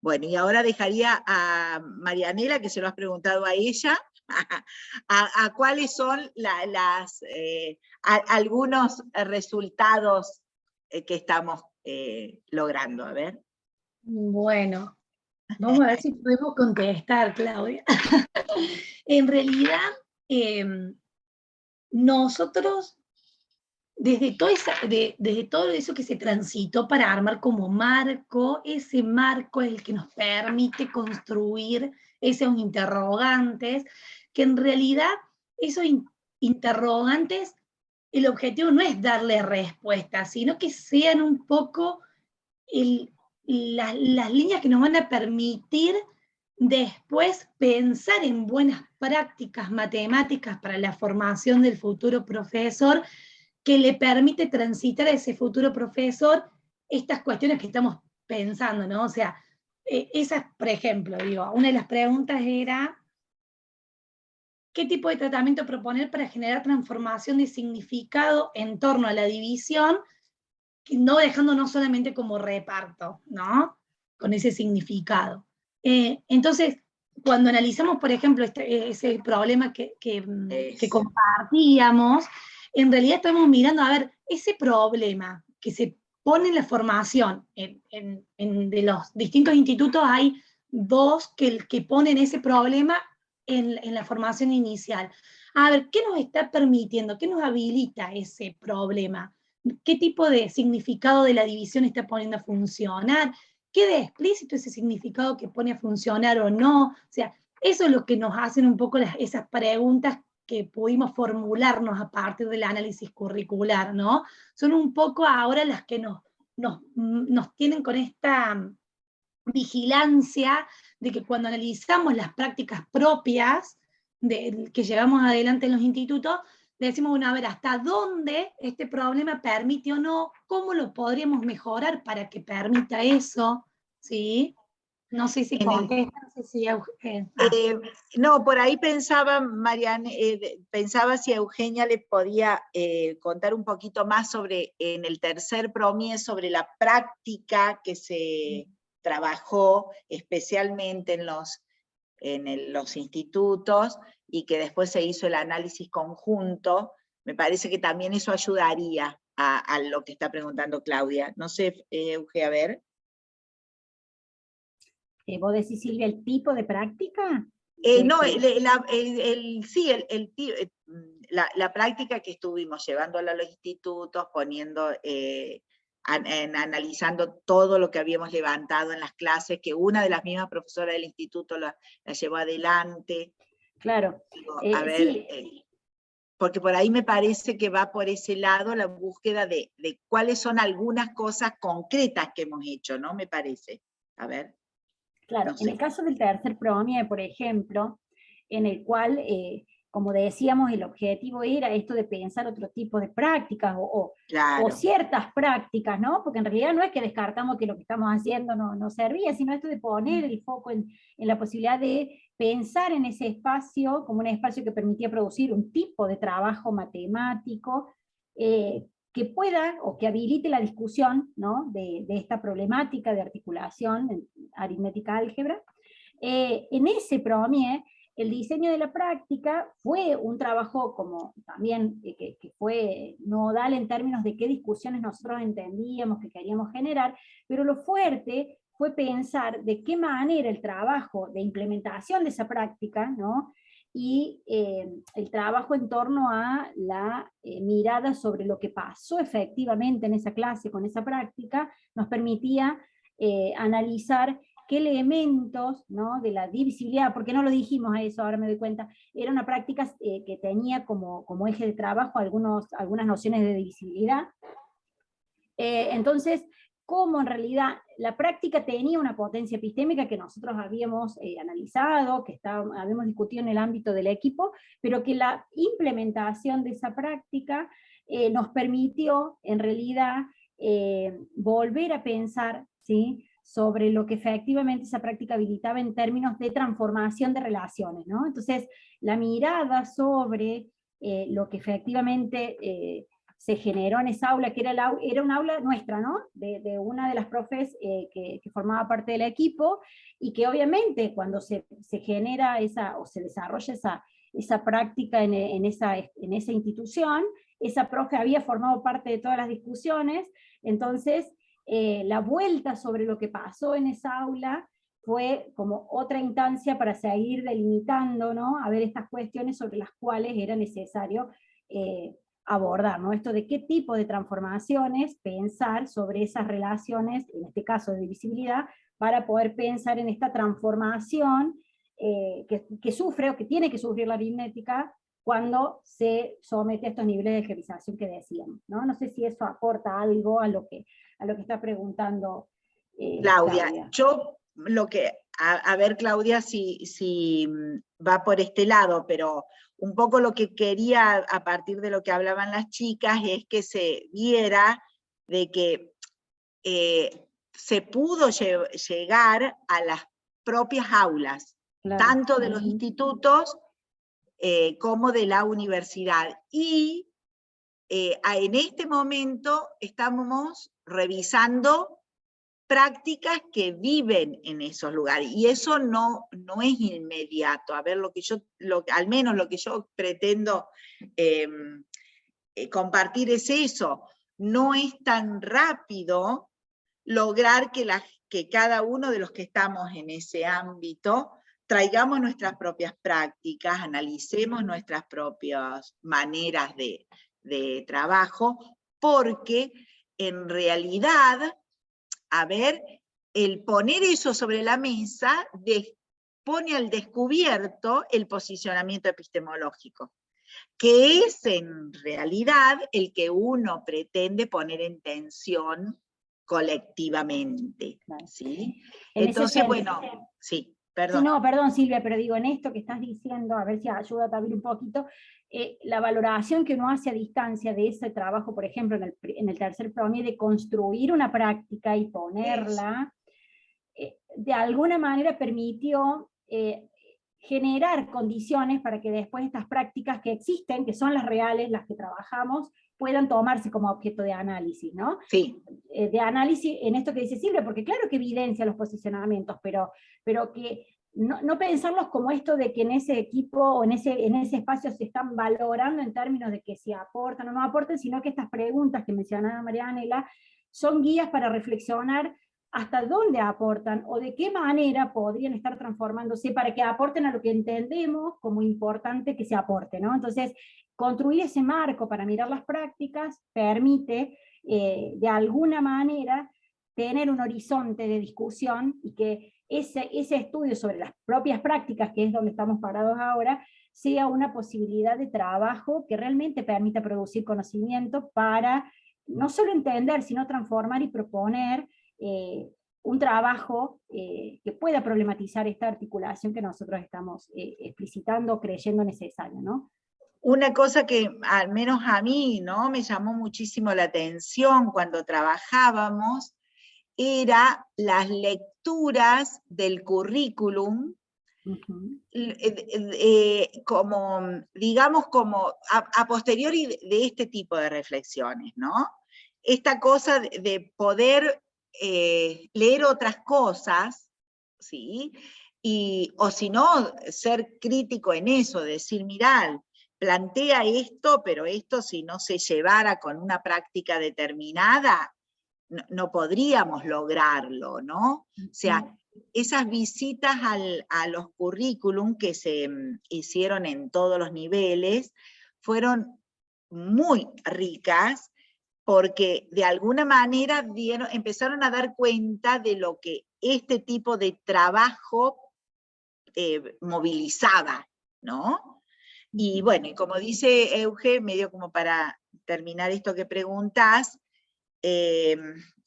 Bueno, y ahora dejaría a Marianela, que se lo has preguntado a ella, a cuáles son algunos resultados que estamos logrando. A ver. Bueno, vamos a ver si podemos contestar, Claudia. En realidad, nosotros, desde todo eso que se transitó para armar como marco, ese marco es el que nos permite construir esos interrogantes, que en realidad esos interrogantes, el objetivo no es darle respuestas, sino que sean un poco las líneas que nos van a permitir después pensar en buenas prácticas matemáticas para la formación del futuro profesor, que le permite transitar a ese futuro profesor estas cuestiones que estamos pensando, ¿no? O sea, esas, por ejemplo, digo, una de las preguntas era, ¿qué tipo de tratamiento proponer para generar transformación de significado en torno a la división, no dejándonos solamente como reparto, ¿no? Con ese significado. Entonces, cuando analizamos, por ejemplo, ese problema que compartíamos, en realidad estamos mirando, a ver, ese problema que se pone en la formación, de los distintos institutos hay dos que ponen ese problema en la formación inicial. A ver, ¿qué nos está permitiendo? ¿Qué nos habilita ese problema? ¿Qué tipo de significado de la división está poniendo a funcionar? ¿Queda explícito ese significado que pone a funcionar o no? O sea, eso es lo que nos hacen un poco esas preguntas que pudimos formularnos a partir del análisis curricular, ¿no? Son un poco ahora las que nos tienen con esta vigilancia de que cuando analizamos las prácticas propias que llevamos adelante en los institutos, le decimos, bueno, a ver, ¿hasta dónde este problema permite o no? ¿Cómo lo podríamos mejorar para que permita eso? ¿Sí? No sé si contesta, no sé si... No, por ahí pensaba, Mariana, pensaba si Eugenia le podía contar un poquito más sobre, en el tercer PROMIE, sobre la práctica que se trabajó especialmente en los institutos, y que después se hizo el análisis conjunto. Me parece que también eso ayudaría a lo que está preguntando Claudia. No sé, Euge, a ver. ¿Vos decís, Silvia, el tipo de práctica? No, sí, la práctica que estuvimos llevándola a los institutos, poniendo, analizando todo lo que habíamos levantado en las clases, que una de las mismas profesoras del instituto la llevó adelante. Claro. Digo, a ver, Sí. porque por ahí me parece que va por ese lado la búsqueda de cuáles son algunas cosas concretas que hemos hecho, ¿no? Me parece. A ver. Claro, No sé. en el caso del tercer PROMIE, por ejemplo, en el cual, como decíamos, el objetivo era esto de pensar otro tipo de prácticas Claro. o ciertas prácticas, ¿no? Porque en realidad no es que descartamos que lo que estamos haciendo no servía, sino esto de poner el foco en la posibilidad de pensar en ese espacio como un espacio que permitía producir un tipo de trabajo matemático que pueda o que habilite la discusión, ¿no? de esta problemática de articulación en aritmética álgebra. En ese PROMIE, el diseño de la práctica fue un trabajo como también que fue nodal en términos de qué discusiones nosotros entendíamos que queríamos generar, pero lo fuerte fue pensar de qué manera el trabajo de implementación de esa práctica, ¿no? Y el trabajo en torno a la mirada sobre lo que pasó efectivamente en esa clase con esa práctica, nos permitía analizar qué elementos, ¿no? de la divisibilidad, porque no lo dijimos a eso, ahora me doy cuenta, era una práctica que tenía como eje de trabajo algunas nociones de divisibilidad. Entonces, cómo en realidad la práctica tenía una potencia epistémica que nosotros habíamos analizado, que habíamos discutido en el ámbito del equipo, pero que la implementación de esa práctica nos permitió en realidad volver a pensar, ¿sí?, sobre lo que efectivamente esa práctica habilitaba en términos de transformación de relaciones, ¿no? Entonces, la mirada sobre lo que efectivamente se generó en esa aula, que era un aula nuestra, ¿no? De una de las profes que formaba parte del equipo, y que obviamente cuando se genera o se desarrolla esa práctica en esa institución, esa profe había formado parte de todas las discusiones, entonces la vuelta sobre lo que pasó en esa aula fue como otra instancia para seguir delimitando, ¿no? A ver estas cuestiones sobre las cuales era necesario abordar, ¿no? Esto de qué tipo de transformaciones pensar sobre esas relaciones, en este caso de divisibilidad, para poder pensar en esta transformación que sufre o que tiene que sufrir la aritmética cuando se somete a estos niveles de algebraización que decíamos, ¿no? No sé si eso aporta algo a lo que está preguntando Claudia. Yo lo que, a ver Claudia si va por este lado, pero un poco lo que quería a partir de lo que hablaban las chicas es que se viera de que se pudo llegar a las propias aulas, claro, tanto de los institutos como de la universidad. Y en este momento estamos revisando prácticas que viven en esos lugares, y eso no es inmediato. A ver, al menos lo que yo pretendo compartir es eso, no es tan rápido lograr que cada uno de los que estamos en ese ámbito traigamos nuestras propias prácticas, analicemos nuestras propias maneras de trabajo, porque en realidad, a ver, el poner eso sobre la mesa pone al descubierto el posicionamiento epistemológico, que es en realidad el que uno pretende poner en tensión colectivamente, ¿sí? Entonces, bueno, sí, perdón. Sí, no, perdón Silvia, pero digo, en esto que estás diciendo, a ver si ayuda también un poquito, la valoración que uno hace a distancia de ese trabajo, por ejemplo, en el tercer PROMIE, de construir una práctica y ponerla, de alguna manera permitió generar condiciones para que después estas prácticas que existen, que son las reales, las que trabajamos, puedan tomarse como objeto de análisis, ¿no? Sí. De análisis en esto que dice Silvia, porque claro que evidencia los posicionamientos, pero que no pensarlos como esto de que en ese equipo o en ese espacio se están valorando en términos de que si aportan o no aporten, sino que estas preguntas que mencionaba María Anela son guías para reflexionar hasta dónde aportan o de qué manera podrían estar transformándose para que aporten a lo que entendemos como importante que se aporte, ¿no? Entonces, construir ese marco para mirar las prácticas permite, de alguna manera, tener un horizonte de discusión y que ese estudio sobre las propias prácticas, que es donde estamos parados ahora, sea una posibilidad de trabajo que realmente permita producir conocimiento para no solo entender, sino transformar y proponer un trabajo que pueda problematizar esta articulación que nosotros estamos explicitando, creyendo necesaria, ¿no? Una cosa que al menos a mí, ¿no?, me llamó muchísimo la atención cuando trabajábamos, era las lecturas del currículum, como, digamos, como a posteriori de este tipo de reflexiones, ¿no? Esta cosa de poder leer otras cosas, ¿sí? O si no, ser crítico en eso, decir, mirá, plantea esto, pero esto si no se llevara con una práctica determinada, no podríamos lograrlo, ¿no? O sea, esas visitas a los currículum que se hicieron en todos los niveles fueron muy ricas, porque de alguna manera empezaron a dar cuenta de lo que este tipo de trabajo movilizaba, ¿no? Y bueno, y como dice Euge, medio como para terminar esto que preguntás,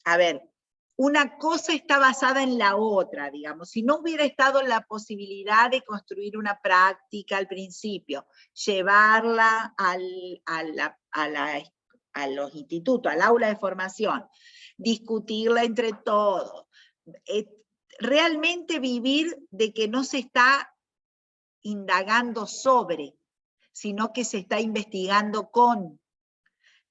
a ver, una cosa está basada en la otra, digamos. Si no hubiera estado la posibilidad de construir una práctica al principio, llevarla a los institutos, al aula de formación, discutirla entre todos, realmente vivir de que no se está indagando sobre, sino que se está investigando con,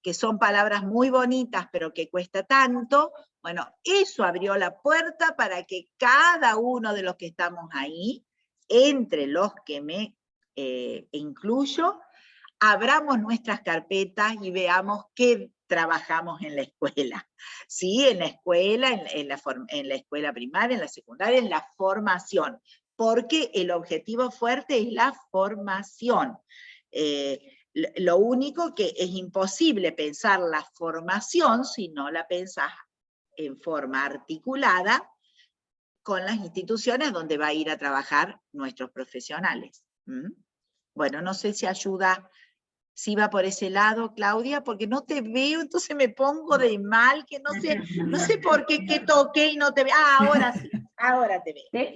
que son palabras muy bonitas, pero que cuesta tanto. Bueno, eso abrió la puerta para que cada uno de los que estamos ahí, entre los que me incluyo, abramos nuestras carpetas y veamos qué trabajamos en la escuela. Sí, en la escuela, en la escuela primaria, en la secundaria, en la formación, porque el objetivo fuerte es la formación. Lo único que es imposible pensar la formación si no la pensás en forma articulada con las instituciones donde va a ir a trabajar nuestros profesionales. Bueno, no sé si ayuda, si va por ese lado, Claudia, porque no te veo, entonces me pongo de mal, que no sé por qué toqué y no te veo. Ah, ahora sí, ahora te veo.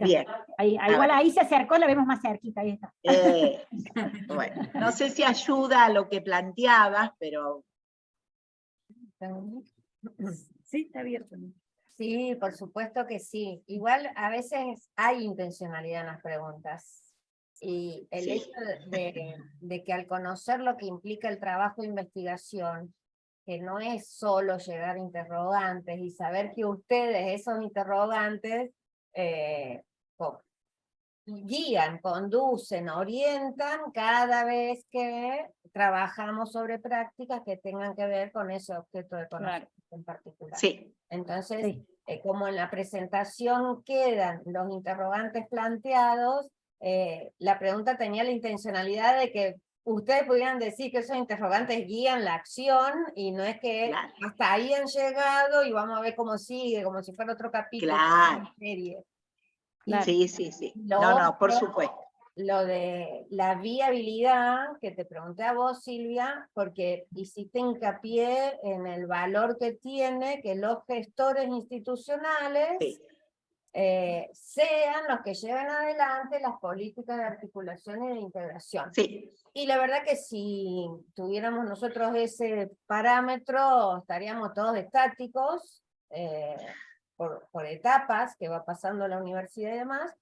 Bien. Igual ahí se acercó, la vemos más cerquita, ahí está. Bueno, no sé si ayuda a lo que planteabas, pero... Sí, está abierto. Sí, por supuesto que sí. Igual a veces hay intencionalidad en las preguntas. Y el hecho de que al conocer lo que implica el trabajo de investigación, que no es solo llegar a interrogantes y saber que ustedes, esos interrogantes, guían, conducen, orientan cada vez que trabajamos sobre prácticas que tengan que ver con ese objeto de conocimiento en particular. Sí. Entonces, como en la presentación quedan los interrogantes planteados, la pregunta tenía la intencionalidad de que ustedes pudieran decir que esos interrogantes guían la acción y no es que hasta ahí han llegado y vamos a ver cómo sigue, como si fuera otro capítulo de la serie. Sí, sí, sí. No, por supuesto. Lo de la viabilidad, que te pregunté a vos, Silvia, porque hiciste hincapié en el valor que tiene que los gestores institucionales sean los que lleven adelante las políticas de articulación y de integración. Sí. Y la verdad que si tuviéramos nosotros ese parámetro, estaríamos todos estáticos, por etapas que va pasando la universidad y demás,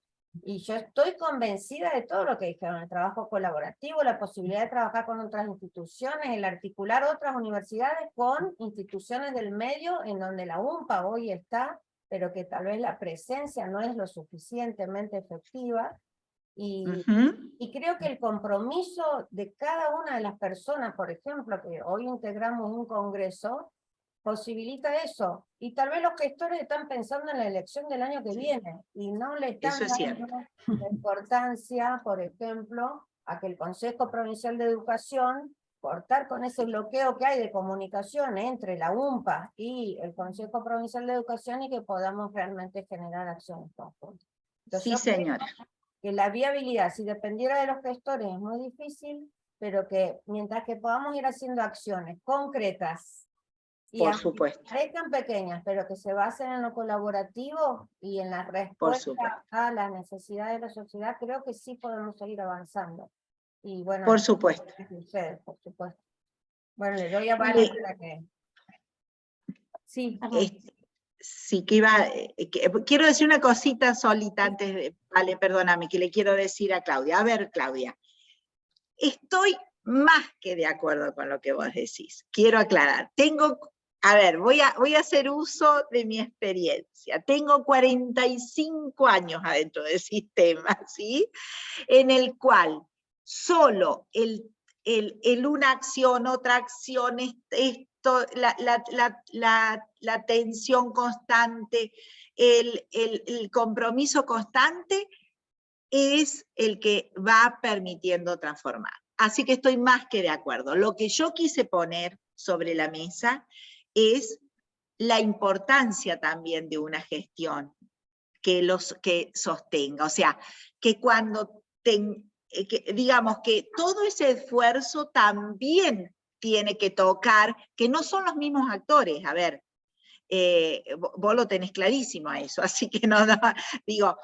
y yo estoy convencida de todo lo que dijeron, el trabajo colaborativo, la posibilidad de trabajar con otras instituciones, el articular otras universidades con instituciones del medio, en donde la UMPA hoy está pero que tal vez la presencia no es lo suficientemente efectiva. Y creo que el compromiso de cada una de las personas, por ejemplo, que hoy integramos un congreso, posibilita eso. Y tal vez los gestores están pensando en la elección del año que viene y no le están Eso es cierto. dando la importancia, por ejemplo, a que el Consejo Provincial de Educación, cortar con ese bloqueo que hay de comunicación entre la UMPA y el Consejo Provincial de Educación y que podamos realmente generar acciones conjuntas. Entonces, Sí, yo creo señora. que la viabilidad, si dependiera de los gestores, es muy difícil, pero que mientras que podamos ir haciendo acciones concretas y Por aunque supuesto. parezcan pequeñas, pero que se basen en lo colaborativo y en la Por respuesta supuesto. a las necesidades de la sociedad, creo que sí podemos seguir avanzando. Y bueno, Por supuesto. ustedes, por supuesto. Bueno, le doy a Vale Le- para que... Sí, Sí, que iba, quiero decir una cosita solita antes de, vale, perdóname, que le quiero decir a Claudia. A ver, Claudia, estoy más que de acuerdo con lo que vos decís. Quiero aclarar, a ver, voy a hacer uso de mi experiencia. Tengo 45 años adentro del sistema, ¿sí? En el cual solo el una acción, otra acción, la tensión constante, el compromiso constante es el que va permitiendo transformar. Así que estoy más que de acuerdo. Lo que yo quise poner sobre la mesa es la importancia también de una gestión que sostenga. O sea, que cuando digamos que todo ese esfuerzo también tiene que tocar, que no son los mismos actores, a ver, vos lo tenés clarísimo a eso, así que no digo,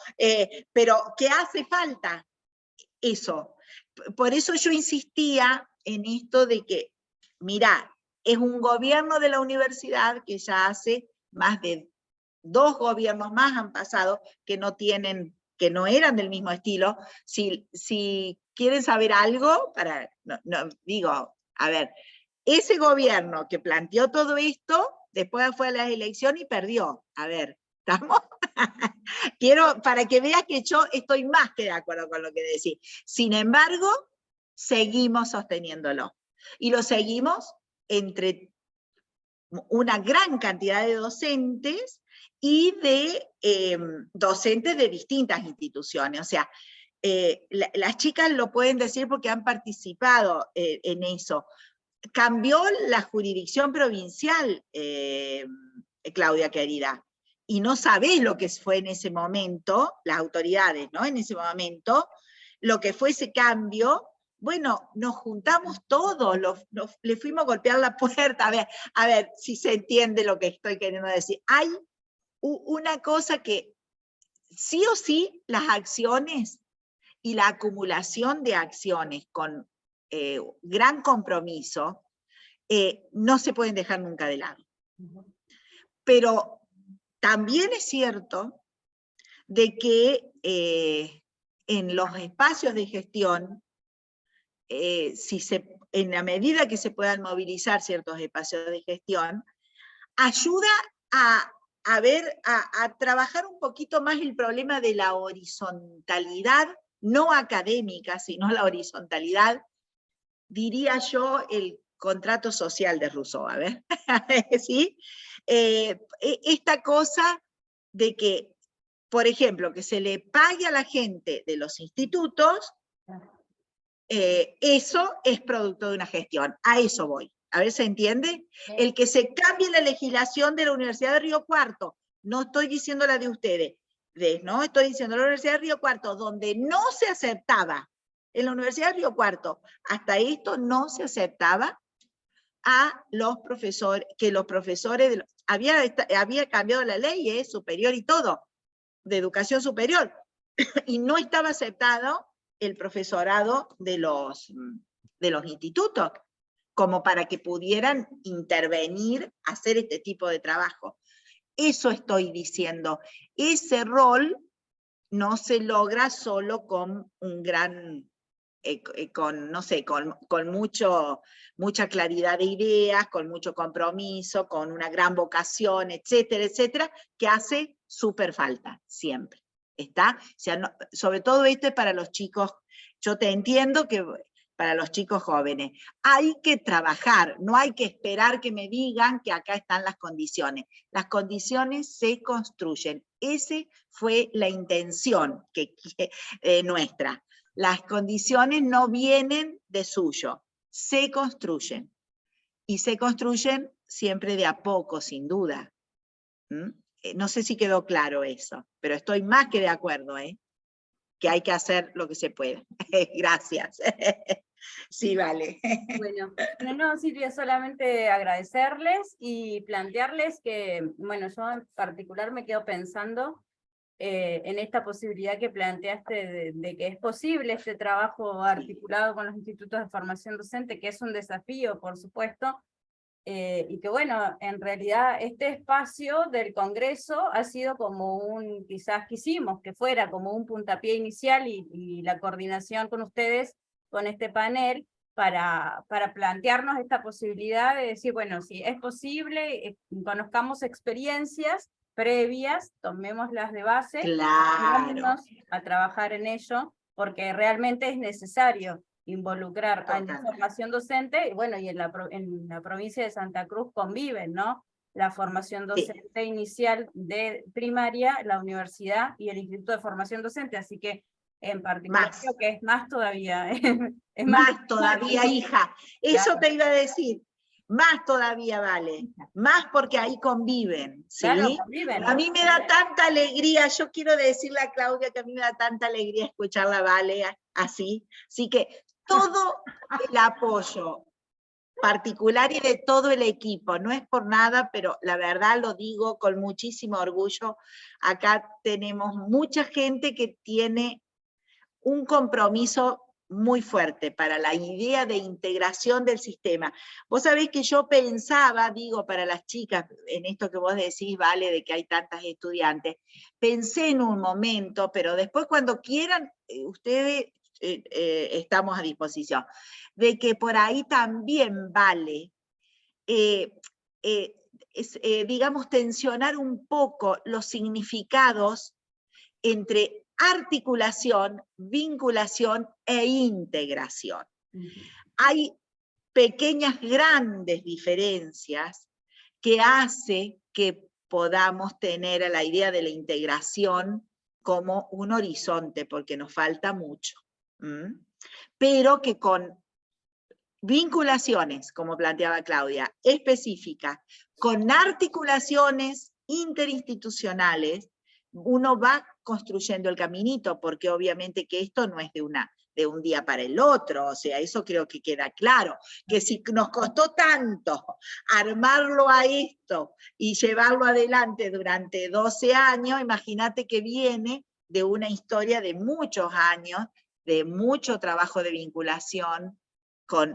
pero ¿qué hace falta? Eso. Por eso yo insistía en esto de que, mirá, es un gobierno de la universidad que ya hace más de 2 gobiernos más han pasado que no eran del mismo estilo. Si quieren saber algo, digo, a ver, ese gobierno que planteó todo esto, después fue a las elecciones y perdió. A ver, ¿estamos? Quiero, para que veas que yo estoy más que de acuerdo con lo que decís. Sin embargo, seguimos sosteniéndolo. Y lo seguimos entre una gran cantidad de docentes y de docentes de distintas instituciones. O sea, las chicas lo pueden decir porque han participado en eso. Cambió la jurisdicción provincial, Claudia querida, y no sabés lo que fue en ese momento, las autoridades, ¿no? En ese momento, lo que fue ese cambio. Bueno, nos juntamos todos, le fuimos a golpear la puerta, a ver si se entiende lo que estoy queriendo decir. Hay una cosa que sí o sí las acciones y la acumulación de acciones con gran compromiso no se pueden dejar nunca de lado. Pero también es cierto de que en los espacios de gestión, en la medida que se puedan movilizar ciertos espacios de gestión, ayuda a trabajar un poquito más el problema de la horizontalidad, no académica, sino la horizontalidad, diría yo, el contrato social de Rousseau, a ver, ¿sí? Esta cosa de que, por ejemplo, que se le pague a la gente de los institutos, eso es producto de una gestión, a eso voy. A ver, ¿se entiende? El que se cambie la legislación de la Universidad de Río Cuarto, no estoy diciendo la de ustedes, no estoy diciendo la Universidad de Río Cuarto, donde no se aceptaba, en la Universidad de Río Cuarto, hasta esto no se aceptaba a los profesores, que los profesores, había cambiado la ley superior y todo, de educación superior, y no estaba aceptado el profesorado de los institutos, como para que pudieran intervenir, hacer este tipo de trabajo. Eso estoy diciendo. Ese rol no se logra solo con un gran no sé, con mucha claridad de ideas, con mucho compromiso, con una gran vocación, etcétera, etcétera, que hace súper falta, siempre. ¿Está? O sea, sobre todo esto es para los chicos, yo te entiendo que para los chicos jóvenes, hay que trabajar, no hay que esperar que me digan que acá están las condiciones se construyen, esa fue la intención nuestra. Las condiciones no vienen de suyo, se construyen. Y se construyen siempre de a poco, sin duda. No sé si quedó claro eso, pero estoy más que de acuerdo, que hay que hacer lo que se pueda. Gracias. Sí, vale. Bueno, no, Silvia, solamente agradecerles y plantearles que, bueno, yo en particular me quedo pensando en esta posibilidad que planteaste de que es posible este trabajo articulado con los institutos de formación docente, que es un desafío, por supuesto, y que bueno, en realidad este espacio del Congreso ha sido como quizás quisimos que fuera como un puntapié inicial y la coordinación con ustedes, con este panel, para plantearnos esta posibilidad de decir, bueno, si es posible, conozcamos experiencias previas, tomémoslas de base, Claro. vámonos a trabajar en ello, porque realmente es necesario involucrar a la formación docente, y bueno, y en la provincia de Santa Cruz conviven, ¿no? La formación docente inicial de primaria, la universidad y el Instituto de Formación Docente, así que en particular creo que es más todavía. Es más todavía, hija. Eso te iba a decir. Más todavía vale. Más porque ahí conviven. ¿Sí? Claro, conviven. A mí me da tanta alegría. Yo quiero decirle a Claudia que a mí me da tanta alegría escucharla, Vale, así. Así que todo el apoyo particular y de todo el equipo, no es por nada, pero la verdad lo digo con muchísimo orgullo. Acá tenemos mucha gente que tiene un compromiso muy fuerte para la idea de integración del sistema. Vos sabés que yo pensaba, digo, para las chicas, en esto que vos decís, Vale, de que hay tantas estudiantes, pensé en un momento, pero después cuando quieran, ustedes estamos a disposición, de que por ahí también vale, digamos, tensionar un poco los significados entre articulación, vinculación e integración. Hay pequeñas, grandes diferencias que hace que podamos tener a la idea de la integración como un horizonte, porque nos falta mucho. Pero que con vinculaciones, como planteaba Claudia, específicas, con articulaciones interinstitucionales, uno va construyendo el caminito, porque obviamente que esto no es de un día para el otro, o sea, eso creo que queda claro, que si nos costó tanto armarlo a esto y llevarlo adelante durante 12 años, imagínate que viene de una historia de muchos años, de mucho trabajo de vinculación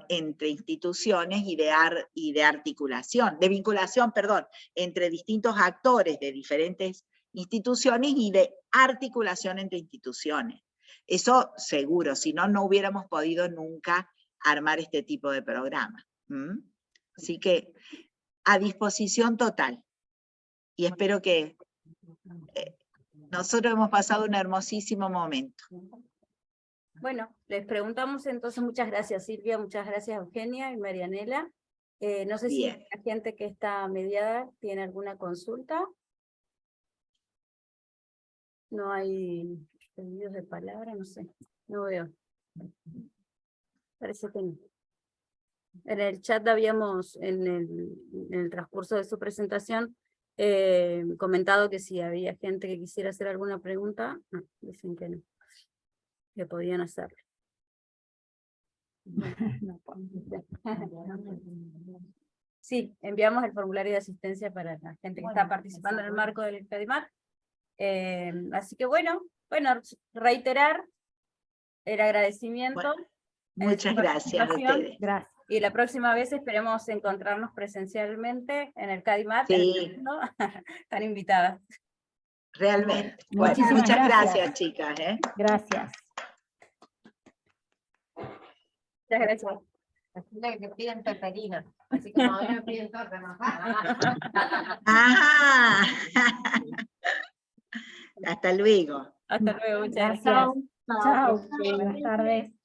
entre instituciones y de articulación, de vinculación, perdón, entre distintos actores de diferentes instituciones y de articulación entre instituciones. Eso seguro, si no, no hubiéramos podido nunca armar este tipo de programa. Así que a disposición total. Y espero que nosotros hemos pasado un hermosísimo momento. Bueno, les preguntamos entonces, muchas gracias Silvia, muchas gracias Eugenia y Marianela. No sé si la gente que está mediada tiene alguna consulta. No hay pedidos de palabra, no sé, no veo. Parece que no. En el chat habíamos, en el transcurso de su presentación, comentado que si había gente que quisiera hacer alguna pregunta, no, dicen que no, que podían hacerlo. Sí, enviamos el formulario de asistencia para la gente que está participando en el marco del CADIMAT. Así que bueno, reiterar el agradecimiento. Bueno, muchas gracias a ustedes. Gracias. Y la próxima vez esperemos encontrarnos presencialmente en el CADIMAT. Sí. Están invitadas. Realmente. Bueno, muchas gracias, chicas. Gracias. Muchas gracias. Decirle que piden peperina. Así como a mí me piden torta mojada. ¡Ah! Hasta luego. Hasta luego, muchas gracias. Chao. Chao. Buenas tardes.